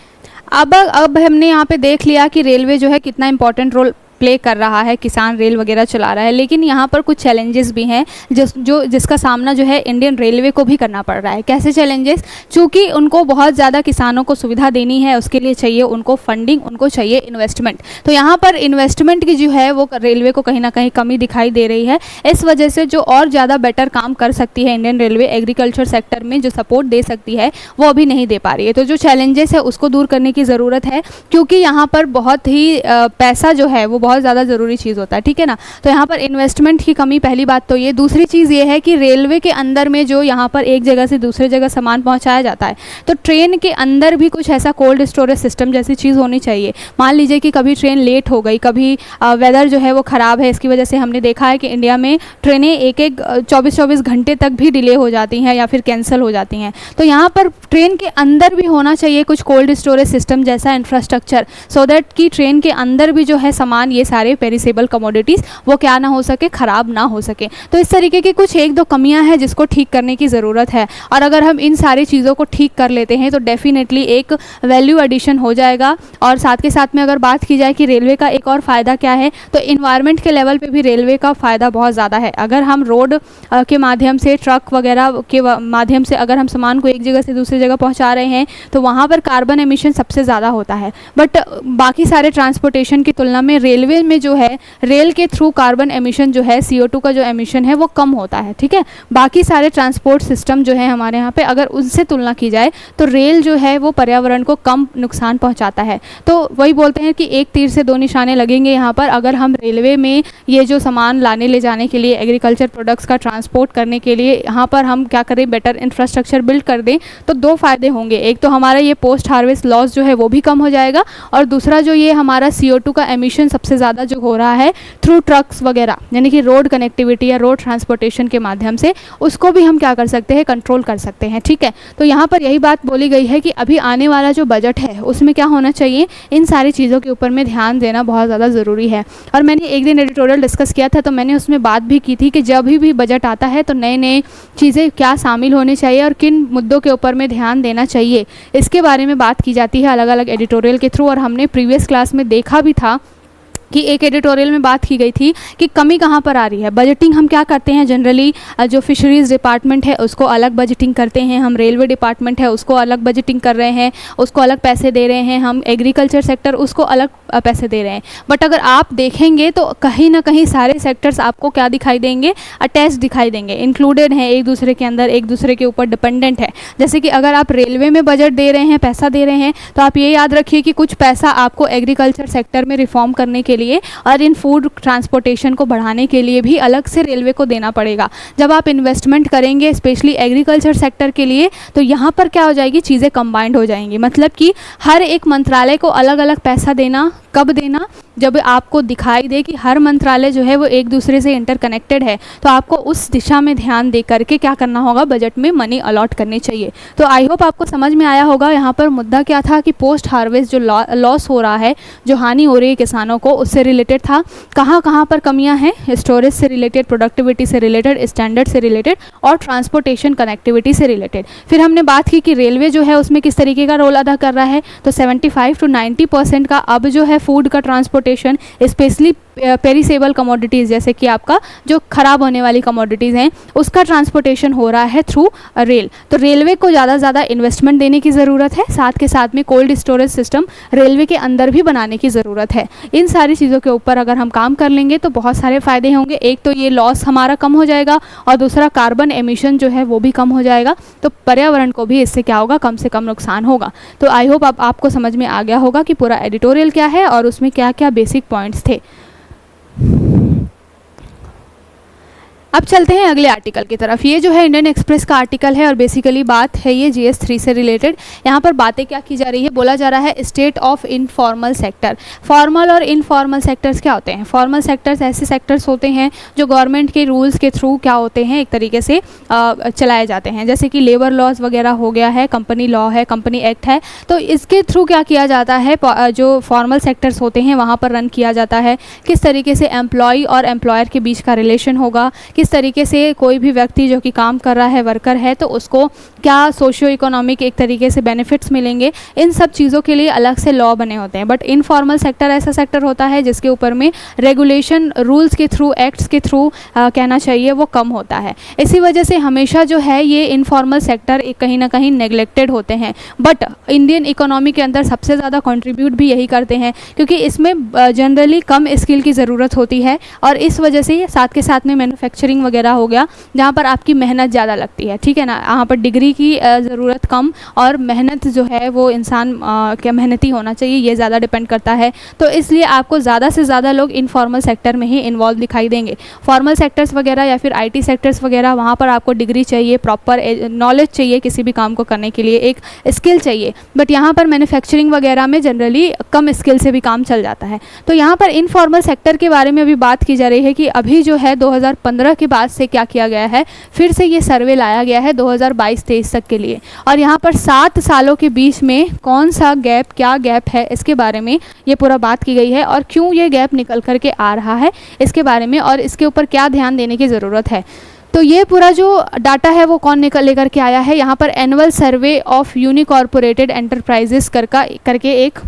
अब हमने यहाँ पे देख लिया कि रेलवे जो है कितना इम्पोर्टेंट रोल प्ले कर रहा है, किसान रेल वगैरह चला रहा है, लेकिन यहाँ पर कुछ चैलेंजेस भी हैं जिसका सामना जो है इंडियन रेलवे को भी करना पड़ रहा है। कैसे चैलेंजेस? चूँकि उनको बहुत ज़्यादा किसानों को सुविधा देनी है, उसके लिए चाहिए उनको फंडिंग, उनको चाहिए इन्वेस्टमेंट। तो यहाँ पर इन्वेस्टमेंट की जो है वो रेलवे को कहीं ना कहीं कमी दिखाई दे रही है। इस वजह से जो और ज़्यादा बेटर काम कर सकती है इंडियन रेलवे एग्रीकल्चर सेक्टर में, जो सपोर्ट दे सकती है, वो अभी नहीं दे पा रही है। तो जो चैलेंजेस है उसको दूर करने की ज़रूरत है, क्योंकि यहाँ पर बहुत ही पैसा जो है वो बहुत ज़्यादा ज़रूरी चीज़ होता है, ठीक है ना। तो यहाँ पर इन्वेस्टमेंट की कमी, पहली बात तो ये। दूसरी चीज़ ये है कि रेलवे के अंदर में जो यहाँ पर एक जगह से दूसरे जगह सामान पहुँचाया जाता है, तो ट्रेन के अंदर भी कुछ ऐसा कोल्ड स्टोरेज सिस्टम जैसी चीज़ होनी चाहिए। मान लीजिए कि कभी ट्रेन लेट हो गई, कभी वेदर जो है वो ख़राब है, इसकी वजह से हमने देखा है कि इंडिया में ट्रेनें एक 24 घंटे तक भी डिले हो जाती हैं या फिर कैंसिल हो जाती हैं। तो यहाँ पर ट्रेन के अंदर भी होना चाहिए कुछ कोल्ड स्टोरेज सिस्टम जैसा इंफ्रास्ट्रक्चर, सो दैट कि ट्रेन के अंदर भी जो है सामान, ये सारे पेरिसेबल कमोडिटीज़ वो क्या ना हो सके, ख़राब ना हो सके। तो इस तरीके की कुछ एक दो कमियां हैं जिसको ठीक करने की ज़रूरत है, और अगर हम इन सारी चीज़ों को ठीक कर लेते हैं तो डेफिनेटली एक वैल्यू एडिशन हो जाएगा। और साथ के साथ में अगर बात की जाए कि रेलवे का एक और फ़ायदा क्या है, तो इन्वायरमेंट के लेवल पे भी रेलवे का फ़ायदा बहुत ज़्यादा है। अगर हम रोड के माध्यम से, ट्रक वगैरह के माध्यम से अगर हम सामान को एक जगह से दूसरी जगह पहुँचा रहे हैं, तो वहाँ पर कार्बन एमिशन सबसे ज़्यादा होता है। बट बाकी सारे ट्रांसपोर्टेशन की तुलना में रेलवे में जो है, रेल के थ्रू कार्बन एमिशन जो है, CO2 का जो एमिशन है वो कम होता है, ठीक है। बाकी सारे ट्रांसपोर्ट सिस्टम जो है हमारे यहाँ पे, अगर उनसे तुलना की जाए तो रेल जो है वो पर्यावरण को कम नुकसान पहुँचाता है। तो वही बोलते हैं कि एक तीर से दो निशाने लगेंगे यहाँ पर। अगर हम रेलवे में ये जो सामान लाने ले जाने के लिए, एग्रीकल्चर प्रोडक्ट्स का ट्रांसपोर्ट करने के लिए यहाँ पर हम क्या करें, बेटर इंफ्रास्ट्रक्चर बिल्ड कर दें, तो दो फायदे होंगे। एक तो हमारा ये पोस्ट हार्वेस्ट लॉस जो है वो भी कम हो जाएगा, और दूसरा जो ये हमारा CO2 का एमिशन सबसे ज़्यादा जो हो रहा है थ्रू ट्रक्स वगैरह, यानी कि रोड कनेक्टिविटी या रोड ट्रांसपोर्टेशन के माध्यम से, उसको भी हम क्या कर सकते हैं, कंट्रोल कर सकते हैं, ठीक है। तो यहाँ पर यही बात बोली गई है कि अभी आने वाला जो बजट है उसमें क्या होना चाहिए, इन सारी चीज़ों के ऊपर में ध्यान देना बहुत ज़्यादा ज़रूरी है। और मैंने एक दिन एडिटोरियल डिस्कस किया था, तो मैंने उसमें बात भी की थी कि जब भी बजट आता है तो नए नए चीज़ें क्या शामिल होनी चाहिए और किन मुद्दों के ऊपर में ध्यान देना चाहिए, इसके बारे में बात की जाती है अलग अलग एडिटोरियल के थ्रू। और हमने प्रीवियस क्लास में देखा भी था कि एक एडिटोरियल में बात की गई थी कि कमी कहाँ पर आ रही है। बजटिंग हम क्या करते हैं जनरली, जो फिशरीज़ डिपार्टमेंट है उसको अलग बजटिंग करते हैं, हम रेलवे डिपार्टमेंट है उसको अलग बजटिंग कर रहे हैं, उसको अलग पैसे दे रहे हैं, हम एग्रीकल्चर सेक्टर उसको अलग पैसे दे रहे हैं। बट अगर आप देखेंगे तो कहीं ना कहीं सारे सेक्टर्स आपको क्या दिखाई देंगे, अटैच दिखाई देंगे, इंक्लूडेड हैं एक दूसरे के अंदर, एक दूसरे के ऊपर डिपेंडेंट है। जैसे कि अगर आप रेलवे में बजट दे रहे हैं, पैसा दे रहे हैं, तो आप ये याद रखिए कि कुछ पैसा आपको एग्रीकल्चर सेक्टर में रिफॉर्म करने के लिए और इन फूड ट्रांसपोर्टेशन को बढ़ाने के लिए भी अलग से रेलवे को देना पड़ेगा। जब आप इन्वेस्टमेंट करेंगे स्पेशली एग्रीकल्चर सेक्टर के लिए, तो यहाँ पर क्या हो जाएगी, चीज़ें कंबाइंड हो जाएंगी। मतलब कि हर एक मंत्रालय को अलग अलग पैसा देना, कब देना, जब आपको दिखाई दे कि हर मंत्रालय जो है वो एक दूसरे से इंटरकनेक्टेड है, तो आपको उस दिशा में ध्यान दे करके क्या करना होगा, बजट में मनी अलॉट करनी चाहिए। तो आई होप आपको समझ में आया होगा। यहाँ पर मुद्दा क्या था कि पोस्ट हार्वेस्ट जो लॉस हो रहा है, जो हानि हो रही है किसानों को, उससे रिलेटेड था। कहाँ कहाँ पर कमियाँ हैं, स्टोरेज से रिलेटेड, प्रोडक्टिविटी से रिलेटेड, स्टैंडर्ड से रिलेटेड और ट्रांसपोर्टेशन कनेक्टिविटी से रिलेटेड। फिर हमने बात की कि रेलवे जो है उसमें किस तरीके का रोल अदा कर रहा है। तो 75 to 90% का अब जो है फूड का ट्रांसपोर्टेशन, स्पेशली पेरिसेबल कमोडिटीज़, जैसे कि आपका जो ख़राब होने वाली कमोडिटीज़ हैं, उसका ट्रांसपोर्टेशन हो रहा है थ्रू रेल। तो रेलवे को ज़्यादा से ज़्यादा इन्वेस्टमेंट देने की ज़रूरत है, साथ के साथ में कोल्ड स्टोरेज सिस्टम रेलवे के अंदर भी बनाने की ज़रूरत है। इन सारी चीज़ों के ऊपर अगर हम काम कर लेंगे तो बहुत सारे फ़ायदे होंगे। एक तो ये लॉस हमारा कम हो जाएगा, और दूसरा कार्बन एमिशन जो है वो भी कम हो जाएगा, तो पर्यावरण को भी इससे क्या होगा, कम से कम नुकसान होगा। तो आई होप आपको समझ में आ गया होगा कि पूरा एडिटोरियल क्या है और उसमें क्या क्या बेसिक पॉइंट्स थे। अब चलते हैं अगले आर्टिकल की तरफ। ये जो है इंडियन एक्सप्रेस का आर्टिकल है और बेसिकली बात है ये GS3 से रिलेटेड। यहाँ पर बातें क्या की जा रही है, बोला जा रहा है state of informal sector. Formal और इनफॉर्मल सेक्टर्स क्या होते हैं? फॉर्मल सेक्टर्स ऐसे सेक्टर्स होते हैं जो गवर्नमेंट के रूल्स के थ्रू क्या होते हैं, एक तरीके से चलाए जाते हैं, जैसे कि लेबर लॉज वगैरह हो गया है, कंपनी लॉ है, कंपनी एक्ट है। तो इसके थ्रू क्या किया जाता है, जो फॉर्मल सेक्टर्स होते हैं वहाँ पर रन किया जाता है। किस तरीके से एम्प्लॉय और एम्प्लॉयर के बीच का रिलेशन होगा, किस तरीके से कोई भी व्यक्ति जो कि काम कर रहा है, वर्कर है, तो उसको क्या सोशियो इकोनॉमिक एक तरीके से बेनिफिट्स मिलेंगे, इन सब चीज़ों के लिए अलग से लॉ बने होते हैं। बट इनफॉर्मल सेक्टर ऐसा सेक्टर होता है जिसके ऊपर में रेगुलेशन रूल्स के थ्रू, एक्ट्स के थ्रू कहना चाहिए वो कम होता है। इसी वजह से हमेशा जो है ये इनफॉर्मल सेक्टर कहीं ना कहीं नेग्लेक्टेड होते हैं। बट इंडियन इकोनॉमी के अंदर सबसे ज़्यादा कंट्रीब्यूट भी यही करते हैं, क्योंकि इसमें जनरली कम स्किल की ज़रूरत होती है और इस वजह से साथ के साथ में मैन्युफैक्चरिंग वगैरह हो गया जहाँ पर आपकी मेहनत ज़्यादा लगती है, ठीक है ना। यहाँ पर डिग्री की ज़रूरत कम और मेहनत जो है वो इंसान क्या मेहनती होना चाहिए, ये ज़्यादा डिपेंड करता है। तो इसलिए आपको ज़्यादा से ज़्यादा लोग इनफॉर्मल सेक्टर में ही इन्वॉल्व दिखाई देंगे। फॉर्मल सेक्टर्स वगैरह या फिर IT सेक्टर्स वगैरह, वहाँ पर आपको डिग्री चाहिए, प्रॉपर नॉलेज चाहिए किसी भी काम को करने के लिए, एक स्किल चाहिए। बट यहाँ पर मैन्युफैक्चरिंग वगैरह में जनरली कम स्किल से भी काम चल जाता है। तो यहाँ पर इनफॉर्मल सेक्टर के बारे में अभी बात की जा रही है कि अभी जो है 2015 के बाद से क्या किया गया है, फिर से ये सर्वे लाया गया है 2022-23 तक के लिए। और यहाँ पर 7 सालों के बीच में कौन सा गैप, क्या गैप है, इसके बारे में ये पूरा बात की गई है और क्यों ये गैप निकल करके आ रहा है इसके बारे में, और इसके ऊपर क्या ध्यान देने की ज़रूरत है। तो ये पूरा जो डाटा है वो कौन लेकर के आया है, यहाँ पर एनुअल सर्वे ऑफ यूनिकॉर्पोरेटेड एंटरप्राइजेस करके एक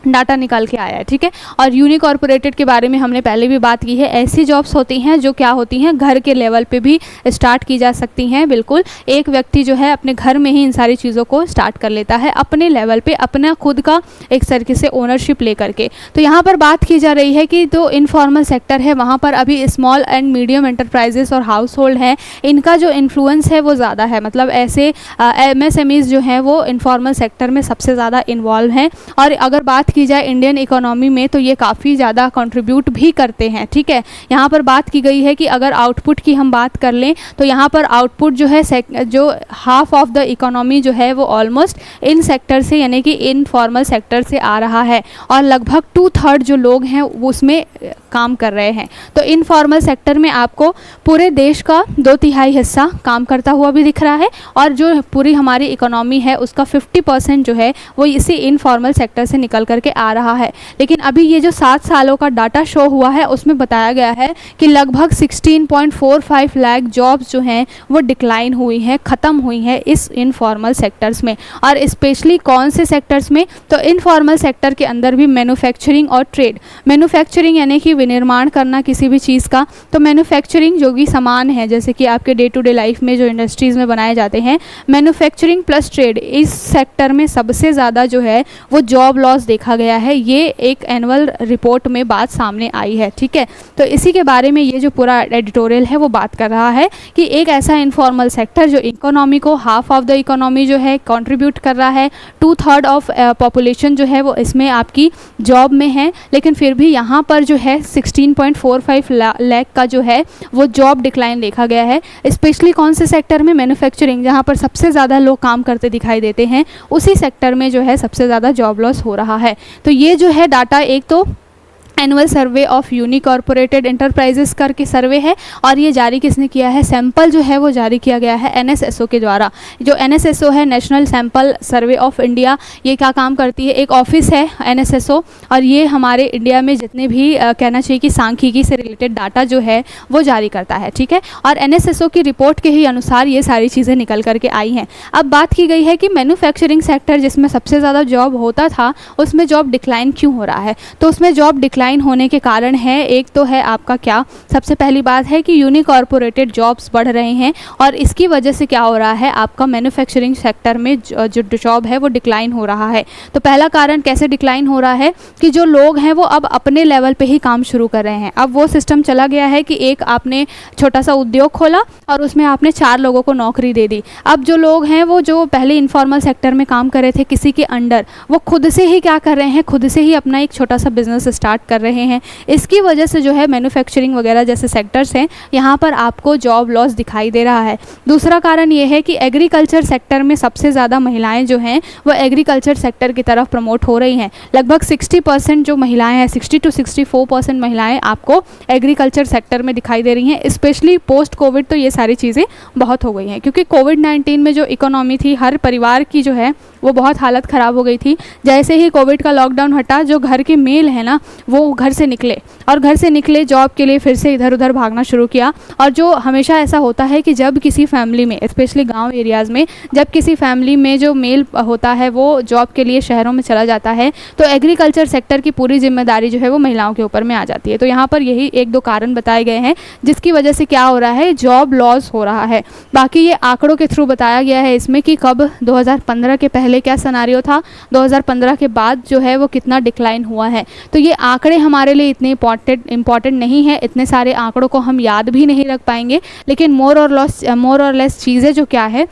डाटा निकाल के आया है, ठीक है। और यूनिकॉर्पोरेटेड के बारे में हमने पहले भी बात की है। ऐसी जॉब्स होती हैं जो क्या होती हैं, घर के लेवल पे भी स्टार्ट की जा सकती हैं। बिल्कुल एक व्यक्ति जो है अपने घर में ही इन सारी चीज़ों को स्टार्ट कर लेता है, अपने लेवल पे, अपना खुद का एक तरीके से ओनरशिप ले करके। तो यहाँ पर बात की जा रही है कि जो इनफॉर्मल सेक्टर है वहाँ पर अभी स्मॉल एंड मीडियम एंटरप्राइजेस और हाउस होल्ड हैं, इनका जो इन्फ्लुएंस है वो ज़्यादा है। मतलब ऐसे MSMEs जो हैं वो इनफॉर्मल सेक्टर में सबसे ज़्यादा इन्वॉल्व हैं। और अगर बात की जाए इंडियन इकोनॉमी में तो ये काफ़ी ज़्यादा कंट्रीब्यूट भी करते हैं, ठीक है। यहाँ पर बात की गई है कि अगर आउटपुट की हम बात कर लें तो यहाँ पर आउटपुट जो है जो हाफ ऑफ द इकोनॉमी जो है वो ऑलमोस्ट इन सेक्टर से, यानी कि इनफॉर्मल सेक्टर से आ रहा है और लगभग 2/3 जो लोग हैं वो उसमें काम कर रहे हैं। तो इनफॉर्मल सेक्टर में आपको पूरे देश का 2/3 हिस्सा काम करता हुआ भी दिख रहा है और जो पूरी हमारी इकोनॉमी है उसका 50% जो है वो इसी इनफॉर्मल सेक्टर से निकल करके आ रहा है। लेकिन अभी ये जो 7 सालों का डाटा शो हुआ है उसमें बताया गया है कि लगभग 16.45 लाख जॉब्स जो हैं वो डिक्लाइन हुई हैं, ख़त्म हुई हैं इस इनफॉर्मल सेक्टर्स में। और स्पेशली कौन से सेक्टर्स में, तो इनफॉर्मल सेक्टर के अंदर भी मैन्युफैक्चरिंग और ट्रेड। मैन्युफैक्चरिंग यानी कि विनिर्माण करना किसी भी चीज़ का, तो मैन्युफैक्चरिंग जो भी सामान है जैसे कि आपके डे टू डे लाइफ में जो इंडस्ट्रीज़ में बनाए जाते हैं, मैन्युफैक्चरिंग प्लस ट्रेड, इस सेक्टर में सबसे ज़्यादा जो है वो जॉब लॉस देखा गया है। ये एक एनुअल रिपोर्ट में बात सामने आई है, ठीक है। तो इसी के बारे में ये जो पूरा एडिटोरियल है वो बात कर रहा है कि एक ऐसा इनफॉर्मल सेक्टर जो इकोनॉमी को, हाफ ऑफ द इकोनॉमी जो है कंट्रीब्यूट कर रहा है, 2/3 ऑफ पॉपुलेशन जो है वो इसमें आपकी जॉब में है, लेकिन फिर भी यहाँ पर जो है 16.45 लाख का जो है वो जॉब डिक्लाइन देखा गया है। स्पेशली कौन से सेक्टर में, मैन्युफैक्चरिंग, जहाँ पर सबसे ज़्यादा लोग काम करते दिखाई देते हैं, उसी सेक्टर में जो है सबसे ज़्यादा जॉब लॉस हो रहा है। तो ये जो है डाटा एक तो एनुअल सर्वे ऑफ यूनिकॉर्पोरेटेड एंटरप्राइजेस करके सर्वे है और ये जारी किसने किया है, सैंपल जो है वो जारी किया गया है NSSO के द्वारा। जो NSSO है, national sample survey of India, ये क्या काम करती है, एक ऑफिस है NSSO और ये हमारे इंडिया में जितने भी कहना चाहिए कि सांख्यिकी से रिलेटेड डाटा जो है वो जारी करता है, ठीक है। और NSSO की रिपोर्ट के ही अनुसार ये सारी चीज़ें निकल करके आई हैं। अब बात की गई है कि मैन्युफैक्चरिंग सेक्टर जिसमें सबसे ज़्यादा जॉब होता था उसमें जॉब डिक्लाइन क्यों हो रहा है। तो उसमें जॉब डिक्लाइन होने के कारण है, एक तो है आपका क्या, सबसे पहली बात है कि यूनिकॉर्पोरेटेड जॉब्स बढ़ रहे हैं और इसकी वजह से क्या हो रहा है, आपका मैन्युफैक्चरिंग सेक्टर में जो जॉब है वो डिक्लाइन हो रहा है। तो पहला कारण कैसे डिक्लाइन हो रहा है कि जो लोग हैं वो अब अपने लेवल पे ही काम शुरू कर रहे हैं। अब वो सिस्टम चला गया है कि एक आपने छोटा सा उद्योग खोला और उसमें आपने 4 लोगों को नौकरी दे दी। अब जो लोग हैं वो जो पहले इनफॉर्मल सेक्टर में काम कर रहे थे किसी के अंडर, वो खुद से ही क्या कर रहे हैं, खुद से ही अपना एक छोटा सा बिजनेस स्टार्ट कर कर रहे हैं। इसकी वजह से जो है मैन्युफैक्चरिंग वगैरह जैसे सेक्टर्स हैं, यहाँ पर आपको जॉब लॉस दिखाई दे रहा है। दूसरा कारण ये है कि एग्रीकल्चर सेक्टर में सबसे ज़्यादा महिलाएं जो हैं वो एग्रीकल्चर सेक्टर की तरफ प्रमोट हो रही हैं। लगभग 60% जो महिलाएं हैं, 60 to 64% महिलाएं आपको एग्रीकल्चर सेक्टर में दिखाई दे रही हैं। स्पेशली पोस्ट कोविड तो ये सारी चीज़ें बहुत हो गई हैं, क्योंकि कोविड-19 में जो इकोनॉमी थी, हर परिवार की जो है वो बहुत हालत ख़राब हो गई थी। जैसे ही कोविड का लॉकडाउन हटा, जो घर के मेल है ना, वो घर से निकले और घर से निकले जॉब के लिए फिर से इधर उधर भागना शुरू किया। और जो हमेशा ऐसा होता है कि जब किसी फैमिली में, स्पेशली गांव एरियाज़ में, जब किसी फैमिली में जो मेल होता है वो जॉब के लिए शहरों में चला जाता है, तो एग्रीकल्चर सेक्टर की पूरी जिम्मेदारी जो है वो महिलाओं के ऊपर में आ जाती है। तो यहाँ पर यही एक दो कारण बताए गए हैं जिसकी वजह से क्या हो रहा है, जॉब लॉस हो रहा है। बाकी ये आंकड़ों के थ्रू बताया गया है इसमें कि कब 2015 के पहले क्या सिनेरियो था, 2015 के बाद जो है वो कितना डिक्लाइन हुआ है। तो ये आंकड़े हमारे लिए इतने इम्पॉर्टेंट नहीं है, इतने सारे आंकड़ों को हम याद भी नहीं रख पाएंगे, लेकिन मोर और लेस चीज़ें जो क्या है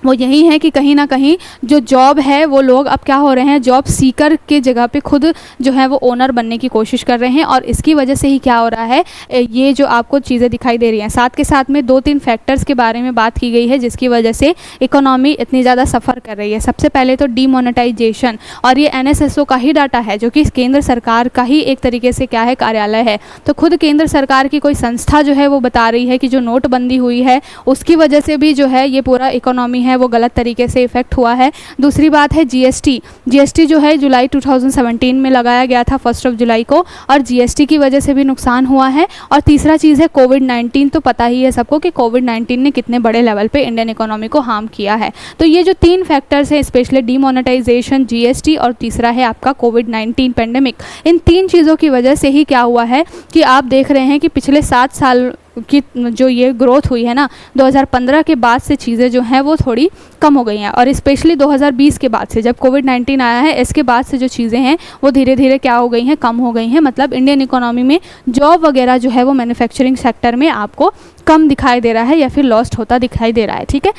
वो यही है कि कहीं ना कहीं जो जॉब है वो लोग अब क्या हो रहे हैं, जॉब सीकर के जगह पे खुद जो है वो ओनर बनने की कोशिश कर रहे हैं, और इसकी वजह से ही क्या हो रहा है, ये जो आपको चीज़ें दिखाई दे रही हैं। साथ के साथ में 2-3 फैक्टर्स के बारे में बात की गई है जिसकी वजह से इकोनॉमी इतनी ज़्यादा सफ़र कर रही है। सबसे पहले तो डीमोनेटाइजेशन, और ये NSSO का ही डाटा है, जो कि केंद्र सरकार का ही एक तरीके से क्या है, कार्यालय है। तो खुद केंद्र सरकार की कोई संस्था जो है वो बता रही है कि जो नोटबंदी हुई है उसकी वजह से भी जो है ये पूरा इकोनॉमी है वो गलत तरीके से इफेक्ट हुआ है। दूसरी बात है जीएसटी जो है जुलाई 2017 में लगाया गया था 1 जुलाई को, और जीएसटी की वजह से भी नुकसान हुआ है। और तीसरा चीज़ है कोविड-19। तो पता ही है सबको कि कोविड-19 ने कितने बड़े लेवल पे इंडियन इकोनॉमी को हार्म किया है। तो ये जो 3 फैक्टर्स हैं, स्पेशली डीमोनेटाइजेशन, जीएसटी और तीसरा है आपका कोविड-19 पेंडेमिक, इन 3 चीज़ों की वजह से ही क्या हुआ है कि आप देख रहे हैं कि पिछले 7 साल की जो ये ग्रोथ हुई है ना, 2015 के बाद से चीज़ें जो हैं वो थोड़ी कम हो गई हैं, और स्पेशली 2020 के बाद से, जब कोविड-19 आया है, इसके बाद से जो चीज़ें हैं वो धीरे धीरे क्या हो गई हैं, कम हो गई हैं। मतलब इंडियन इकोनॉमी में जॉब वगैरह जो है वो मैन्युफैक्चरिंग सेक्टर में आपको कम दिखाई दे रहा है या फिर लॉस्ट होता दिखाई दे रहा है। ठीक है,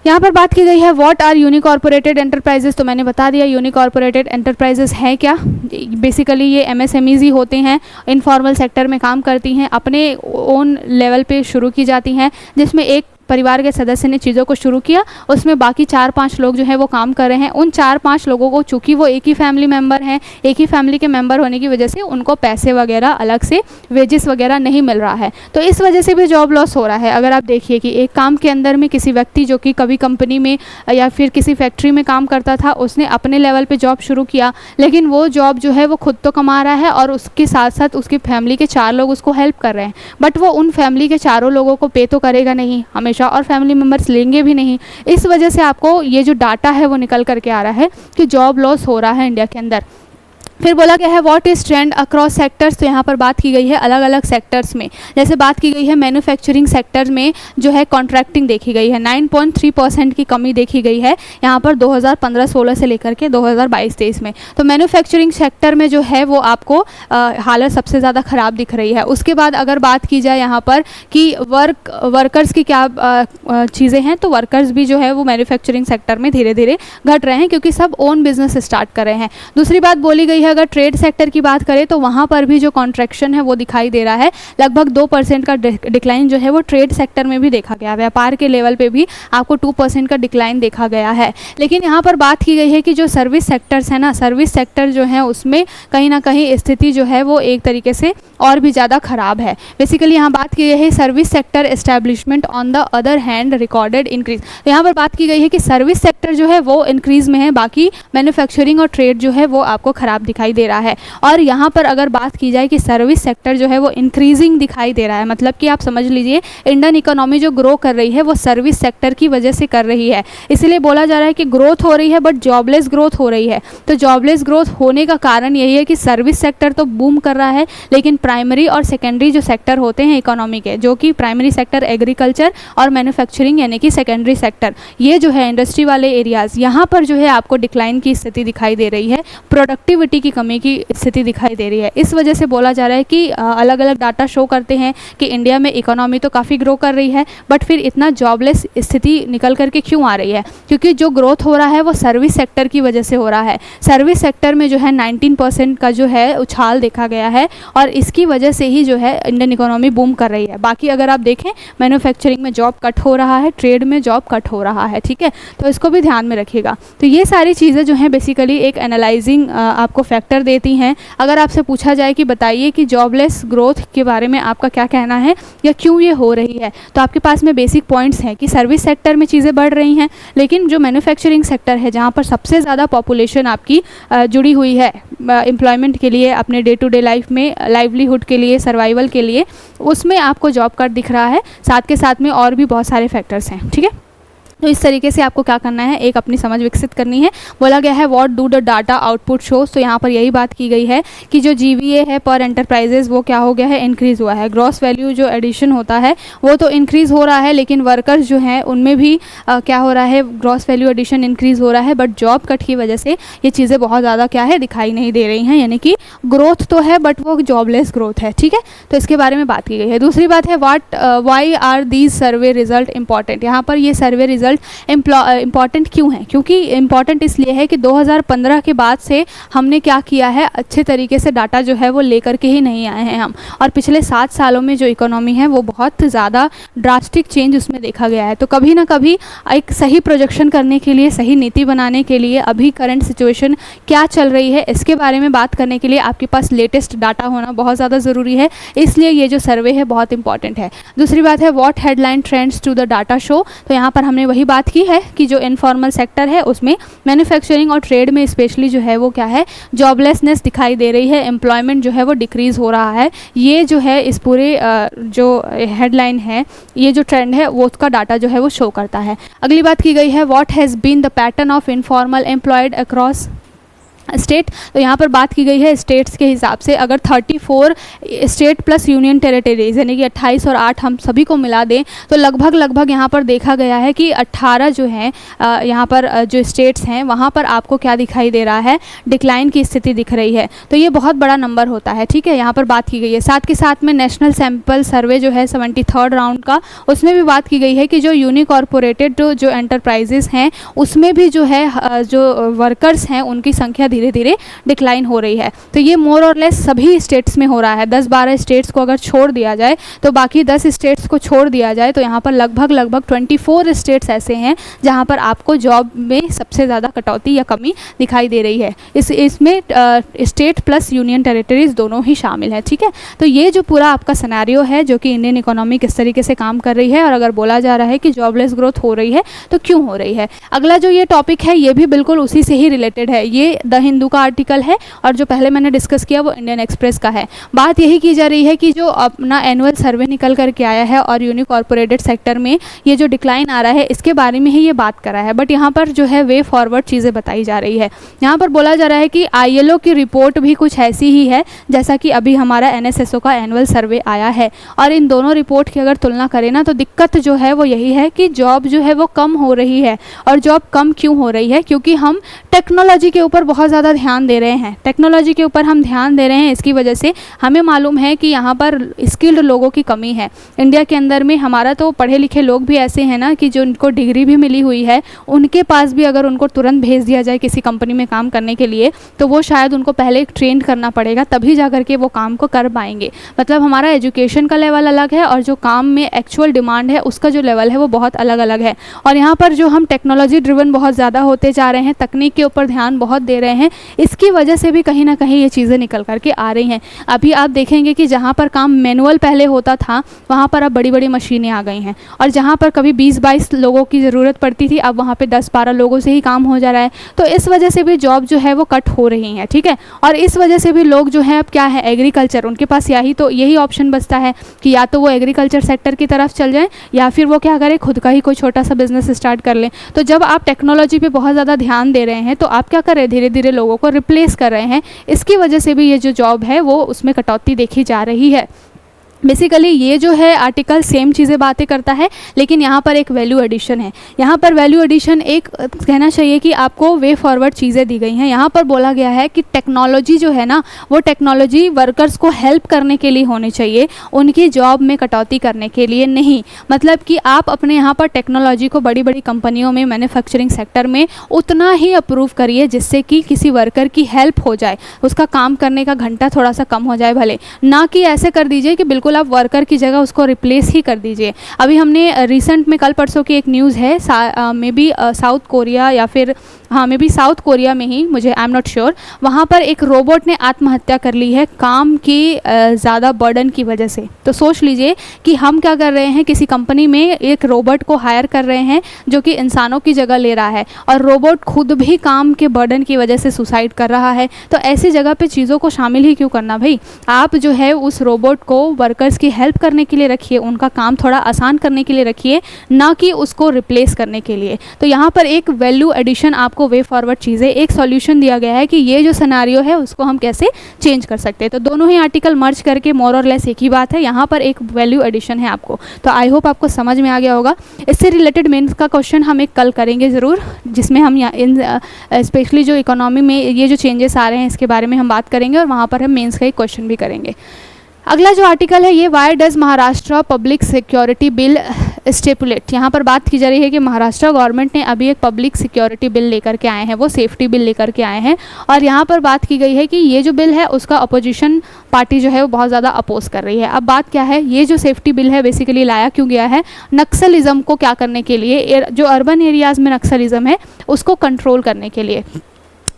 यहाँ पर बात की गई है व्हाट आर यूनिकॉर्पोरेटेड एंटरप्राइजेस। तो मैंने बता दिया यूनिकॉर्पोरेटेड एंटरप्राइजेस हैं क्या। बेसिकली ये MSMEs ही होते हैं, इनफॉर्मल सेक्टर में काम करती हैं, अपने ओन लेवल पे शुरू की जाती हैं, जिसमें एक परिवार के सदस्य ने चीज़ों को शुरू किया, उसमें बाकी 4-5 लोग जो है वो काम कर रहे हैं। उन 4-5 लोगों को, चूँकि वो एक ही फैमिली मेम्बर हैं, एक ही फैमिली के मेंबर होने की वजह से उनको पैसे वगैरह अलग से वेजेस वगैरह नहीं मिल रहा है, तो इस वजह से भी जॉब लॉस हो रहा है। अगर आप देखिए कि एक काम के अंदर में किसी व्यक्ति जो कि कभी कंपनी में या फिर किसी फैक्ट्री में काम करता था, उसने अपने लेवल पर जॉब शुरू किया, लेकिन वो जॉब जो है वो खुद तो कमा रहा है और उसके साथ साथ उसकी फैमिली के 4 लोग उसको हेल्प कर रहे हैं, बट वो उन फैमिली के 4 लोगों को पे तो करेगा नहीं हमेशा, और फैमिली मेंबर्स लेंगे भी नहीं। इस वजह से आपको ये जो डाटा है वो निकल करके आ रहा है कि जॉब लॉस हो रहा है इंडिया के अंदर। फिर बोला गया है what is trend across sectors. तो यहाँ पर बात की गई है अलग अलग सेक्टर्स में, जैसे बात की गई है मैन्युफैक्चरिंग सेक्टर में जो है कॉन्ट्रैक्टिंग देखी गई है, 9.3% की कमी देखी गई है यहाँ पर 2015-16 से लेकर के 2022-23 में। तो मैन्युफैक्चरिंग सेक्टर में जो है वो आपको हालत सबसे ज़्यादा ख़राब दिख रही है। उसके बाद अगर बात की जाए यहाँ पर कि वर्कर्स की क्या चीज़ें हैं, तो वर्कर्स भी जो है वो मैन्युफैक्चरिंग सेक्टर में धीरे धीरे घट रहे हैं, क्योंकि सब ओन बिजनेस स्टार्ट कर रहे हैं। दूसरी बात बोली गई है, अगर ट्रेड सेक्टर की बात करें तो वहाँ पर भी जो कॉन्ट्रैक्शन है वो दिखाई दे रहा है। लगभग 2% का डिक्लाइन जो है वो ट्रेड सेक्टर में भी देखा गया। व्यापार के लेवल पे भी आपको 2% का डिक्लाइन देखा गया है। लेकिन यहाँ पर बात की गई है कि जो सर्विस सेक्टर्स है ना, सर्विस सेक्टर जो है उसमें कहीं ना कहीं स्थिति जो है वो एक तरीके से और भी ज़्यादा ख़राब है। बेसिकली यहाँ बात की गई है service sector establishment on the other hand recorded increase. तो यहाँ पर बात की गई है कि सर्विस सेक्टर जो है वो इंक्रीज में है, बाकी मैन्युफैक्चरिंग और ट्रेड जो है वो आपको ख़राब दिखाई दे रहा है। और यहाँ पर अगर बात की जाए कि सर्विस सेक्टर जो है वो इंक्रीजिंग दिखाई दे रहा है, मतलब कि आप समझ लीजिए इंडियन इकोनॉमी जो ग्रो कर रही है वो सर्विस सेक्टर की वजह से कर रही है। इसलिए बोला जा रहा है कि ग्रोथ हो रही है बट जॉबलेस ग्रोथ हो रही है। तो जॉबलेस ग्रोथ होने का कारण यही है कि सर्विस सेक्टर तो बूम कर रहा है, लेकिन प्राइमरी और सेकेंडरी जो सेक्टर होते हैं इकोनॉमी के, जो कि प्राइमरी सेक्टर एग्रीकल्चर और मैन्युफैक्चरिंग यानी कि सेकेंडरी सेक्टर, ये जो है इंडस्ट्री वाले एरियाज़, यहाँ पर जो है आपको डिक्लाइन की स्थिति दिखाई दे रही है। प्रोडक्टिविटी की कमी की स्थिति दिखाई दे रही है। इस वजह से बोला जा रहा है कि अलग अलग डाटा शो करते हैं कि इंडिया में इकोनॉमी तो काफ़ी ग्रो कर रही है, बट फिर इतना जॉबलेस स्थिति निकल करके क्यों आ रही है? क्योंकि जो ग्रोथ हो रहा है वो सर्विस सेक्टर की वजह से हो रहा है। सर्विस सेक्टर में जो है 19% का जो है उछाल देखा गया है, और इसकी वजह से ही जो है इंडियन इकोनॉमी बूम कर रही है। बाकी अगर आप देखें, मैन्युफैक्चरिंग में जॉब कट हो रहा है, ट्रेड में जॉब कट हो रहा है, ठीक है, तो इसको भी ध्यान में रखिएगा। तो ये सारी चीज़ें जो हैं बेसिकली एक एनालाइजिंग आपको फैक्टर देती हैं। अगर आपसे पूछा जाए कि बताइए कि जॉबलेस ग्रोथ के बारे में आपका क्या कहना है या क्यों ये हो रही है, तो आपके पास में बेसिक पॉइंट्स हैं कि सर्विस सेक्टर में चीज़ें बढ़ रही हैं, लेकिन जो मैन्युफैक्चरिंग सेक्टर है जहाँ पर सबसे ज़्यादा पॉपुलेशन आपकी जुड़ी हुई है एम्प्लॉयमेंट के लिए, अपने डे टू डे लाइफ में लाइवलीहुड के लिए, सर्वाइवल के लिए, उसमें आपको जॉब कट दिख रहा है। साथ के साथ में और भी बहुत सारे फैक्टर्स हैं, ठीक है। तो इस तरीके से आपको क्या करना है, एक अपनी समझ विकसित करनी है। बोला गया है what do the data output shows, तो यहाँ पर यही बात की गई है कि जो GVA है पर एंटरप्राइजेज वो क्या हो गया है, इंक्रीज़ हुआ है। ग्रॉस वैल्यू जो एडिशन होता है वो तो इंक्रीज़ हो रहा है, लेकिन वर्कर्स जो हैं उनमें भी क्या हो रहा है, ग्रॉस वैल्यू एडिशन इंक्रीज़ हो रहा है, बट जॉब कट की वजह से ये चीज़ें बहुत ज़्यादा क्या है, दिखाई नहीं दे रही हैं। यानी कि ग्रोथ तो है बट वो जॉबलेस ग्रोथ है, ठीक है। तो इसके बारे में बात की गई है। दूसरी बात है why are these survey result important. यहाँ पर ये सर्वे रिजल्ट इम्पॉर्टेंट क्यों है? क्योंकि इम्पॉर्टेंट इसलिए है कि 2015 के बाद से हमने क्या किया है, अच्छे तरीके से डाटा जो है वो लेकर के ही नहीं आए हैं हम, और पिछले 7 सालों में जो इकोनॉमी है वो बहुत ज़्यादा ड्रास्टिक चेंज उसमें देखा गया है। तो कभी ना कभी एक सही प्रोजेक्शन करने के लिए, सही नीति बनाने के लिए, अभी करंट सिचुएशन क्या चल रही है इसके बारे में बात करने के लिए आपके पास लेटेस्ट डाटा होना बहुत ज़्यादा ज़रूरी है। इसलिए ये जो सर्वे है बहुत इंपॉर्टेंट है। दूसरी बात है what headline trends to the data show, तो यहाँ पर हमने वही बात की है कि जो इनफॉर्मल सेक्टर है उसमें मैन्युफैक्चरिंग और ट्रेड में स्पेशली जो है वो क्या है, जॉबलेसनेस दिखाई दे रही है, एम्प्लॉयमेंट जो है वो डिक्रीज़ हो रहा है। ये जो है इस पूरे जो हेडलाइन है, ये जो ट्रेंड है वो उसका डाटा जो है वो शो करता है। अगली बात की गई है what has been the pattern of informal employed across state, तो यहाँ पर बात की गई है स्टेट्स के हिसाब से। अगर 34 स्टेट प्लस यूनियन टेरिटरीज यानी कि 28 और 8 हम सभी को मिला दें तो लगभग यहाँ पर देखा गया है कि 18 जो हैं यहाँ पर जो स्टेट्स हैं वहाँ पर आपको क्या दिखाई दे रहा है, डिक्लाइन की स्थिति दिख रही है। तो ये बहुत बड़ा नंबर होता है, ठीक है, यहाँ पर बात की गई है। साथ के साथ में नेशनल सैम्पल सर्वे जो है 73rd राउंड का, उसमें भी बात की गई है कि जो यूनिकॉर्पोरेटेड जो एंटरप्राइजेस हैं उसमें भी जो है जो वर्कर्स हैं उनकी संख्या धीरे धीरे डिक्लाइन हो रही है। तो ये मोर और लेस सभी स्टेट्स में हो रहा है। 10-12 स्टेट्स को अगर छोड़ दिया जाए तो बाकी 10 स्टेट्स को छोड़ दिया जाए तो यहाँ पर लगभग 24 स्टेट्स ऐसे हैं जहाँ पर आपको जॉब में सबसे ज़्यादा कटौती या कमी दिखाई दे रही है। इसमें स्टेट प्लस यूनियन टेरिटरीज दोनों ही शामिल है, ठीक है। तो ये जो पूरा आपका सिनेरियो है जो कि इंडियन इकोनॉमी किस तरीके से काम कर रही है, और अगर बोला जा रहा है कि जॉबलेस ग्रोथ हो रही है तो क्यों हो रही है। अगला जो ये टॉपिक है ये भी बिल्कुल उसी से ही रिलेटेड है। ये द हिंदू का आर्टिकल है और जो पहले मैंने डिस्कस किया वो इंडियन एक्सप्रेस का है। बात यही की जा रही है कि जो अपना एनुअल सर्वे निकल करके आया है और यूनिकॉर्पोरेटेड सेक्टर में ये जो डिक्लाइन आ रहा है इसके बारे में ही ये बात करा है, बट यहाँ पर जो है वे फॉरवर्ड चीज़ें बताई जा रही है। यहाँ पर बोला जा रहा है कि ILO की रिपोर्ट भी कुछ ऐसी ही है जैसा कि अभी हमारा NSSO का एनुअल सर्वे आया है, और इन दोनों रिपोर्ट की अगर तुलना करें ना तो दिक्कत जो है वो यही है कि जॉब जो है वो कम हो रही है। और जॉब कम क्यों हो रही है? क्योंकि हम टेक्नोलॉजी के ऊपर बहुत ज़्यादा ध्यान दे रहे हैं। टेक्नोलॉजी के ऊपर हम ध्यान दे रहे हैं, इसकी वजह से हमें मालूम है कि यहाँ पर स्किल्ड लोगों की कमी है। इंडिया के अंदर में हमारा तो पढ़े लिखे लोग भी ऐसे हैं ना कि जो उनको डिग्री भी मिली हुई है, उनके पास भी अगर उनको तुरंत भेज दिया जाए किसी कंपनी में काम करने के लिए तो वो शायद उनको पहले ट्रेन करना पड़ेगा, तभी जा करके वो काम को कर पाएंगे। मतलब हमारा एजुकेशन का लेवल अलग है और जो काम में एक्चुअल डिमांड है उसका जो लेवल है वो बहुत अलग अलग है। और यहाँ पर जो हम टेक्नोलॉजी ड्रिवन बहुत ज़्यादा होते जा रहे हैं, तकनीक के ऊपर ध्यान बहुत दे रहे हैं, इसकी वजह से भी कहीं ना कहीं ये चीज़ें निकल करके आ रही हैं। अभी आप देखेंगे कि जहाँ पर काम मैनुअल पहले होता था वहाँ पर अब बड़ी बड़ी मशीनें आ गई हैं, और जहाँ पर कभी 20-22 लोगों की ज़रूरत पड़ती थी अब वहाँ पे 10-12 लोगों से ही काम हो जा रहा है। तो इस वजह से भी जॉब जो है वो कट हो रही हैं, ठीक है। और इस वजह से भी लोग जो है अब क्या है, एग्रीकल्चर, उनके पास यही ऑप्शन बचता है कि या तो वो एग्रीकल्चर सेक्टर की तरफ चल जाएँ या फिर वो क्या करें, खुद का ही कोई छोटा सा बिजनेस स्टार्ट कर लें। तो जब आप टेक्नोलॉजी पे बहुत ज़्यादा ध्यान दे रहे हैं तो आप क्या कर रहे हैं, धीरे धीरे लोगों को रिप्लेस कर रहे हैं। इसकी वजह से भी ये जो जॉब है वो उसमें कटौती देखी जा रही है। बेसिकली ये जो है आर्टिकल सेम चीज़ें बातें करता है, लेकिन यहाँ पर एक वैल्यू एडिशन है। यहाँ पर वैल्यू एडिशन एक कहना चाहिए कि आपको वे फॉरवर्ड चीज़ें दी गई हैं। यहाँ पर बोला गया है कि टेक्नोलॉजी जो है ना, वो टेक्नोलॉजी वर्कर्स को हेल्प करने के लिए होनी चाहिए, उनकी जॉब में कटौती करने के लिए नहीं। मतलब कि आप अपने यहाँ पर टेक्नोलॉजी को बड़ी बड़ी कंपनियों में, मैन्युफैक्चरिंग सेक्टर में उतना ही अप्रूव करिए जिससे कि किसी वर्कर की हेल्प हो जाए, उसका काम करने का घंटा थोड़ा सा कम हो जाए भले, ना कि ऐसे कर दीजिए कि बिल्कुल आप वर्कर की जगह उसको रिप्लेस ही कर दीजिए। अभी हमने रिसेंट में कल परसों की एक न्यूज़ है, मे बी साउथ कोरिया या फिर हाँ मे बी साउथ कोरिया में ही, मुझे आई एम नॉट श्योर, वहाँ पर एक रोबोट ने आत्महत्या कर ली है काम की ज़्यादा बर्डन की वजह से। तो सोच लीजिए कि हम क्या कर रहे हैं, किसी कंपनी में एक रोबोट को हायर कर रहे हैं जो कि इंसानों की जगह ले रहा है, और रोबोट खुद भी काम के बर्डन की वजह से सुसाइड कर रहा है। तो ऐसी जगह पे चीज़ों को शामिल ही क्यों करना भाई। आप जो है उस रोबोट को वर्कर्स की हेल्प करने के लिए रखिए, उनका काम थोड़ा आसान करने के लिए रखिए, ना कि उसको रिप्लेस करने के लिए। तो यहाँ पर एक वैल्यू एडिशन, आपको वे फॉरवर्ड चीज़ें, एक सॉल्यूशन दिया गया है कि ये जो सिनेरियो है उसको हम कैसे चेंज कर सकते हैं। तो दोनों ही आर्टिकल मर्ज करके मोर और लेस एक ही बात है, यहाँ पर एक वैल्यू एडिशन है आपको। तो आई होप आपको समझ में आ गया होगा। इससे रिलेटेड मेंस का क्वेश्चन हम एक कल करेंगे ज़रूर, जिसमें हम इन स्पेशली जो इकोनॉमी में ये जो चेंजेस आ रहे हैं इसके बारे में हम बात करेंगे, और वहाँ पर हम मेंस का एक क्वेश्चन भी करेंगे। अगला जो आर्टिकल है ये why does Maharashtra public security bill stipulate. यहाँ पर बात की जा रही है कि महाराष्ट्र गवर्नमेंट ने अभी एक पब्लिक सिक्योरिटी बिल लेकर के आए हैं, वो सेफ्टी बिल लेकर के आए हैं, और यहाँ पर बात की गई है कि ये जो बिल है उसका अपोजिशन पार्टी जो है वो बहुत ज़्यादा अपोज कर रही है। अब बात क्या है, ये जो सेफ्टी बिल है बेसिकली लाया क्यों गया है, नक्सलिज्म को क्या करने के लिए, जो अर्बन एरियाज़ में नक्सलिज्म है उसको कंट्रोल करने के लिए।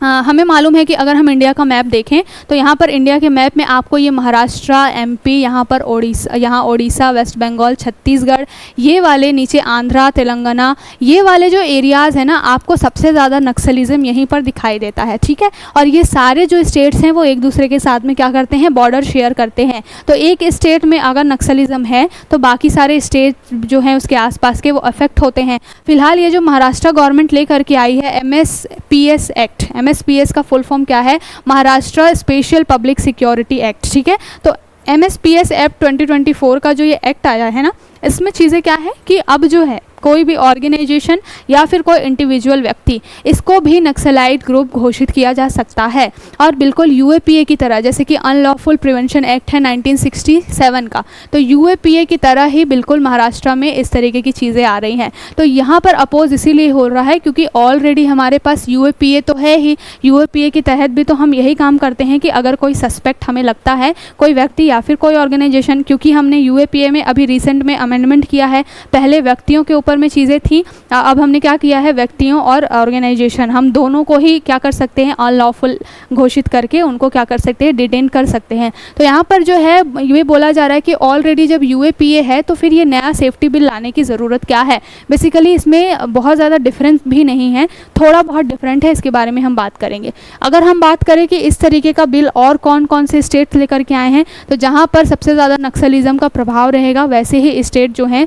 हमें मालूम है कि अगर हम इंडिया का मैप देखें तो यहाँ पर इंडिया के मैप में आपको ये महाराष्ट्र, एमपी, यहाँ पर ओडिशा, वेस्ट बंगाल, छत्तीसगढ़, ये वाले नीचे आंध्रा, तेलंगाना, ये वाले जो एरियाज़ हैं ना, आपको सबसे ज़्यादा नक्सलिज्म यहीं पर दिखाई देता है। ठीक है, और ये सारे जो स्टेट्स हैं वो एक दूसरे के साथ में क्या करते हैं, बॉर्डर शेयर करते हैं। तो एक स्टेट में अगर नक्सलिज्म है तो बाकी सारे स्टेट जो हैं उसके आसपास के वो अफेक्ट होते हैं। फिलहाल ये जो महाराष्ट्र गवर्नमेंट लेकर के आई है MSPS एक्ट, MSPS का फुल फॉर्म क्या है, Maharashtra special public security act. ठीक है, तो MSPS एक्ट 2024 का जो ये एक्ट आया है ना, इसमें चीज़ें क्या है कि अब जो है कोई भी ऑर्गेनाइजेशन या फिर कोई इंडिविजुअल व्यक्ति, इसको भी नक्सलाइट ग्रुप घोषित किया जा सकता है, और बिल्कुल UAPA की तरह, जैसे कि अनलॉफुल प्रिवेंशन एक्ट है 1967 का, तो UAPA की तरह ही बिल्कुल महाराष्ट्र में इस तरीके की चीज़ें आ रही हैं। तो यहाँ पर अपोज इसीलिए हो रहा है क्योंकि ऑलरेडी हमारे पास UAPA तो है ही, UAPA के तहत भी तो हम यही काम करते हैं कि अगर कोई सस्पेक्ट हमें लगता है, कोई व्यक्ति या फिर कोई ऑर्गेनाइजेशन, क्योंकि हमने UAPA में अभी रिसेंट में अमेंडमेंट किया है, पहले व्यक्तियों के ऊपर में चीज़ें थी, अब हमने क्या किया है, व्यक्तियों और ऑर्गेनाइजेशन हम दोनों को ही क्या कर सकते हैं, अनलॉफुल घोषित करके उनको क्या कर सकते हैं, डिटेन कर सकते हैं। तो यहाँ पर जो है ये बोला जा रहा है कि ऑलरेडी जब UAPA है तो फिर ये नया सेफ्टी बिल लाने की ज़रूरत क्या है। बेसिकली इसमें बहुत ज़्यादा डिफरेंस भी नहीं है, थोड़ा बहुत डिफरेंट है, इसके बारे में हम बात करेंगे। अगर हम बात करें कि इस तरीके का बिल और कौन कौन से स्टेट लेकर के आए हैं, तो जहाँ पर सबसे ज़्यादा नक्सलिज्म का प्रभाव रहेगा वैसे ही स्टेट जो हैं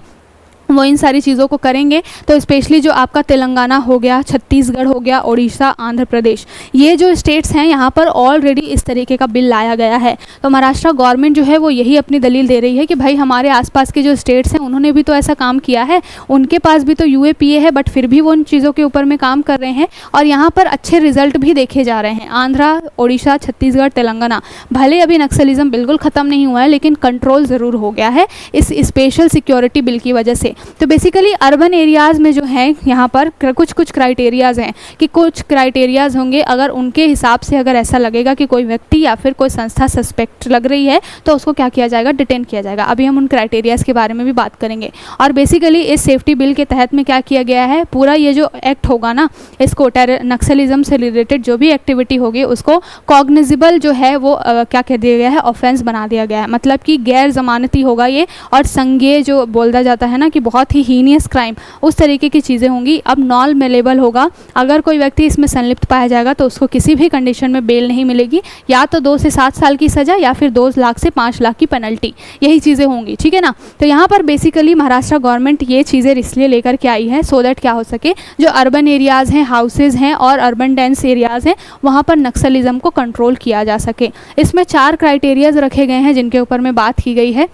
वो इन सारी चीज़ों को करेंगे। तो स्पेशली जो आपका तेलंगाना हो गया, छत्तीसगढ़ हो गया, ओडिशा, आंध्र प्रदेश, ये जो स्टेट्स हैं यहाँ पर ऑलरेडी इस तरीके का बिल लाया गया है। तो महाराष्ट्र गवर्नमेंट जो है वो यही अपनी दलील दे रही है कि भाई हमारे आसपास के जो स्टेट्स हैं उन्होंने भी तो ऐसा काम किया है, उनके पास भी तो UAPA है, बट फिर भी वो उन चीज़ों के ऊपर में काम कर रहे हैं और यहाँ पर अच्छे रिजल्ट भी देखे जा रहे हैं। आंध्रा, ओडिशा, छत्तीसगढ़, तेलंगाना, भले अभी नक्सलिज्म बिल्कुल ख़त्म नहीं हुआ है लेकिन कंट्रोल ज़रूर हो गया है इस स्पेशल सिक्योरिटी बिल की वजह से। तो बेसिकली अर्बन एरियाज़ में जो है यहाँ पर कुछ क्राइटेरियाज़ हैं कि कुछ क्राइटेरियाज़ होंगे, अगर उनके हिसाब से अगर ऐसा लगेगा कि कोई व्यक्ति या फिर कोई संस्था सस्पेक्ट लग रही है तो उसको क्या किया जाएगा, डिटेन किया जाएगा। अभी हम उन क्राइटेरियाज़ के बारे में भी बात करेंगे। और बेसिकली इस सेफ्टी बिल के तहत में क्या किया गया है, पूरा ये जो एक्ट होगा ना, इसको नक्सलिज्म से रिलेटेड जो भी एक्टिविटी होगी उसको कॉग्निजिबल जो है वो क्या कह दिया गया है, ऑफेंस बना दिया गया है। मतलब कि गैर जमानती होगा ये, और संज्ञेय जो बोला जाता है ना कि बहुत ही हीनियस क्राइम, उस तरीके की चीज़ें होंगी। अब नॉन मेलेबल होगा, अगर कोई व्यक्ति इसमें संलिप्त पाया जाएगा तो उसको किसी भी कंडीशन में बेल नहीं मिलेगी, या तो 2 से 7 साल की सज़ा या फिर 2 लाख से 5 लाख की पेनल्टी, यही चीज़ें होंगी। ठीक है ना। तो यहाँ पर बेसिकली महाराष्ट्र गवर्नमेंट ये चीज़ें इसलिए लेकर के आई है सो दैट क्या हो सके, जो अर्बन एरियाज़ हैं, हाउसेज़ हैं और अर्बन डेंस एरियाज़ हैं, वहाँ पर नक्सलिज्म को कंट्रोल किया जा सके। इसमें 4 क्राइटेरियाज़ रखे गए हैं जिनके ऊपर में बात की गई है।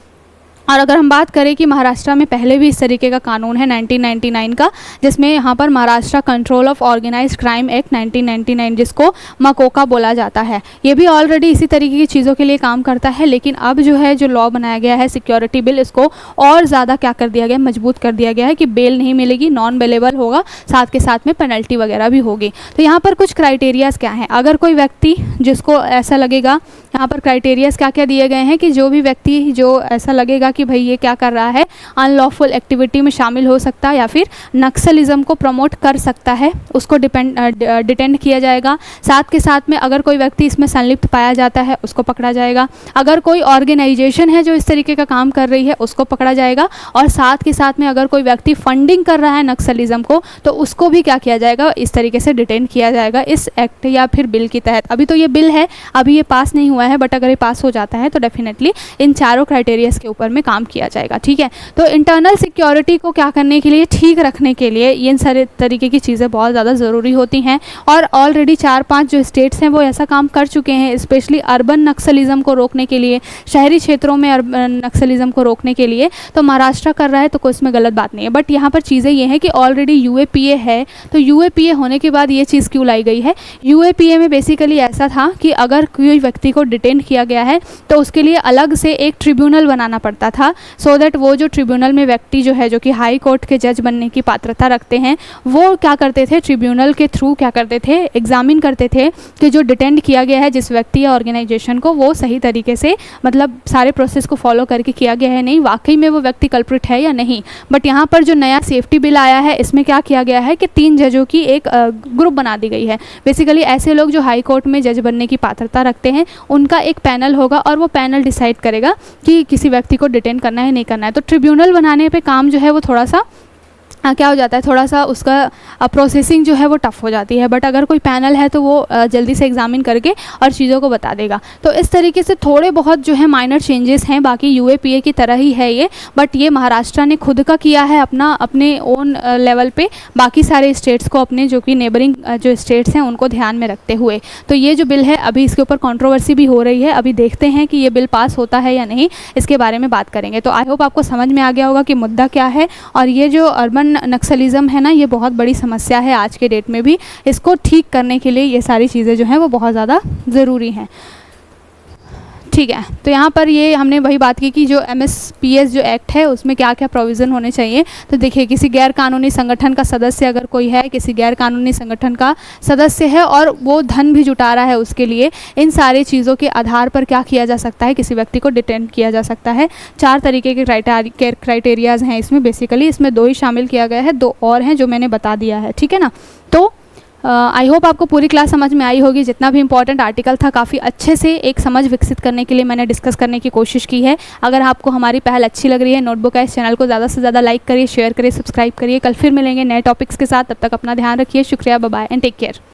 और अगर हम बात करें कि महाराष्ट्र में पहले भी इस तरीके का कानून है 1999 का, जिसमें यहाँ पर Maharashtra control of organised crime act 1999, जिसको मकोका बोला जाता है, ये भी ऑलरेडी इसी तरीके की चीज़ों के लिए काम करता है। लेकिन अब जो है जो लॉ बनाया गया है सिक्योरिटी बिल, इसको और ज़्यादा क्या कर दिया गया, मजबूत कर दिया गया है कि बेल नहीं मिलेगी, नॉन बेलेबल होगा, साथ के साथ में पेनल्टी वगैरह भी होगी। तो यहाँ पर कुछ क्राइटेरियाज़ क्या हैं, अगर कोई व्यक्ति जिसको ऐसा लगेगा, यहाँ पर क्राइटेरियाज़ क्या क्या दिए गए हैं कि जो भी व्यक्ति जो ऐसा लगेगा कि भाई ये क्या कर रहा है, अनलॉफुल एक्टिविटी में शामिल हो सकता है या फिर नक्सलिज्म को प्रमोट कर सकता है, उसको डिटेंड किया जाएगा। साथ के साथ में अगर कोई व्यक्ति इसमें संलिप्त पाया जाता है उसको पकड़ा जाएगा। अगर कोई ऑर्गेनाइजेशन है जो इस तरीके का काम कर रही है उसको पकड़ा जाएगा। और साथ के साथ में अगर कोई व्यक्ति फंडिंग कर रहा है नक्सलिज्म को, तो उसको भी क्या किया जाएगा, इस तरीके से डिटेन किया जाएगा इस एक्ट या फिर बिल के तहत। अभी तो ये बिल है, अभी ये पास नहीं हुआ है, बट अगर ये पास हो जाता है तो डेफिनेटली इन चारों क्राइटेरियाज के ऊपर में काम किया जाएगा। ठीक है, तो इंटरनल सिक्योरिटी को क्या करने के लिए, ठीक रखने के लिए इन सारे तरीके की चीज़ें बहुत ज़्यादा ज़रूरी होती हैं। और ऑलरेडी 4-5 जो स्टेट्स हैं वो ऐसा काम कर चुके हैं, स्पेशली अर्बन नक्सलिज्म को रोकने के लिए, शहरी क्षेत्रों में अर्बन नक्सलिज्म को रोकने के लिए। तो महाराष्ट्र कर रहा है तो कोई इसमें गलत बात नहीं है, बट यहाँ पर चीज़ें ये हैं कि ऑलरेडी UAPA है, तो UAPA होने के बाद ये चीज़ क्यों लाई गई है। UAPA में बेसिकली ऐसा था कि अगर कोई व्यक्ति को डिटेन किया गया है तो उसके लिए अलग से एक ट्रिब्यूनल बनाना पड़ता था, सो दैट वो जो ट्रिब्यूनल में व्यक्ति जो है, जो कि हाई कोर्ट के जज बनने की पात्रता रखते हैं, वो क्या करते थे, ट्रिब्यूनल के थ्रू क्या करते थे, एग्जामिन करते थे कि जो डिटेंड किया गया है जिस व्यक्ति या ऑर्गेनाइजेशन को, वो सही तरीके से मतलब सारे प्रोसेस को फॉलो करके किया गया है, नहीं वाकई में वो व्यक्ति कल्प्रिट है या नहीं। बट यहाँ पर जो नया सेफ्टी बिल आया है इसमें क्या किया गया है कि 3 जजों की एक ग्रुप बना दी गई है। बेसिकली ऐसे लोग जो हाई कोर्ट में जज बनने की पात्रता रखते हैं, उनका एक पैनल होगा और वो पैनल डिसाइड करेगा कि किसी व्यक्ति को डिटेन करना है नहीं करना है। तो ट्रिब्यूनल बनाने पे काम जो है वो थोड़ा सा क्या हो जाता है, थोड़ा सा उसका प्रोसेसिंग जो है वो टफ़ हो जाती है। बट अगर कोई पैनल है तो वो जल्दी से एग्जामिन करके और चीज़ों को बता देगा। तो इस तरीके से थोड़े बहुत जो है माइनर चेंजेस हैं, बाकी UAPA की तरह ही है ये, बट ये महाराष्ट्र ने खुद का किया है अपने ओन लेवल पे, बाकी सारे स्टेट्स को, अपने जो कि नेबरिंग जो स्टेट्स हैं उनको ध्यान में रखते हुए। तो ये जो बिल है अभी इसके ऊपर कंट्रोवर्सी भी हो रही है, अभी देखते हैं कि ये बिल पास होता है या नहीं, इसके बारे में बात करेंगे। तो आई होप आपको समझ में आ गया होगा कि मुद्दा क्या है। और ये जो अर्बन नक्सलिज्म है ना, ये बहुत बड़ी समस्या है आज के डेट में भी। इसको ठीक करने के लिए ये सारी चीज़ें जो हैं वो बहुत ज़्यादा ज़रूरी हैं। ठीक है, तो यहाँ पर ये हमने वही बात की कि जो MSPS जो एक्ट है उसमें क्या क्या प्रोविज़न होने चाहिए। तो देखिए, किसी गैर कानूनी संगठन का सदस्य अगर कोई है, किसी गैर कानूनी संगठन का सदस्य है और वो धन भी जुटा रहा है उसके लिए, इन सारी चीज़ों के आधार पर क्या किया जा सकता है, किसी व्यक्ति को डिटेन किया जा सकता है। 4 तरीके के क्राइटेरियाज़ हैं इसमें, बेसिकली इसमें 2 ही शामिल किया गया है, 2 और हैं जो मैंने बता दिया है। ठीक है ना, तो आई होप आपको पूरी क्लास समझ में आई होगी। जितना भी इंपॉर्टेंट आर्टिकल था काफ़ी अच्छे से एक समझ विकसित करने के लिए मैंने डिस्कस करने की कोशिश की है। अगर आपको हमारी पहल अच्छी लग रही है नोटबुक इस चैनल को ज़्यादा से ज़्यादा लाइक करिए, शेयर करिए, सब्सक्राइब करिए। कल फिर मिलेंगे नए टॉपिक्स के साथ, तब तक अपना ध्यान रखिए। शुक्रिया, bye bye and take care.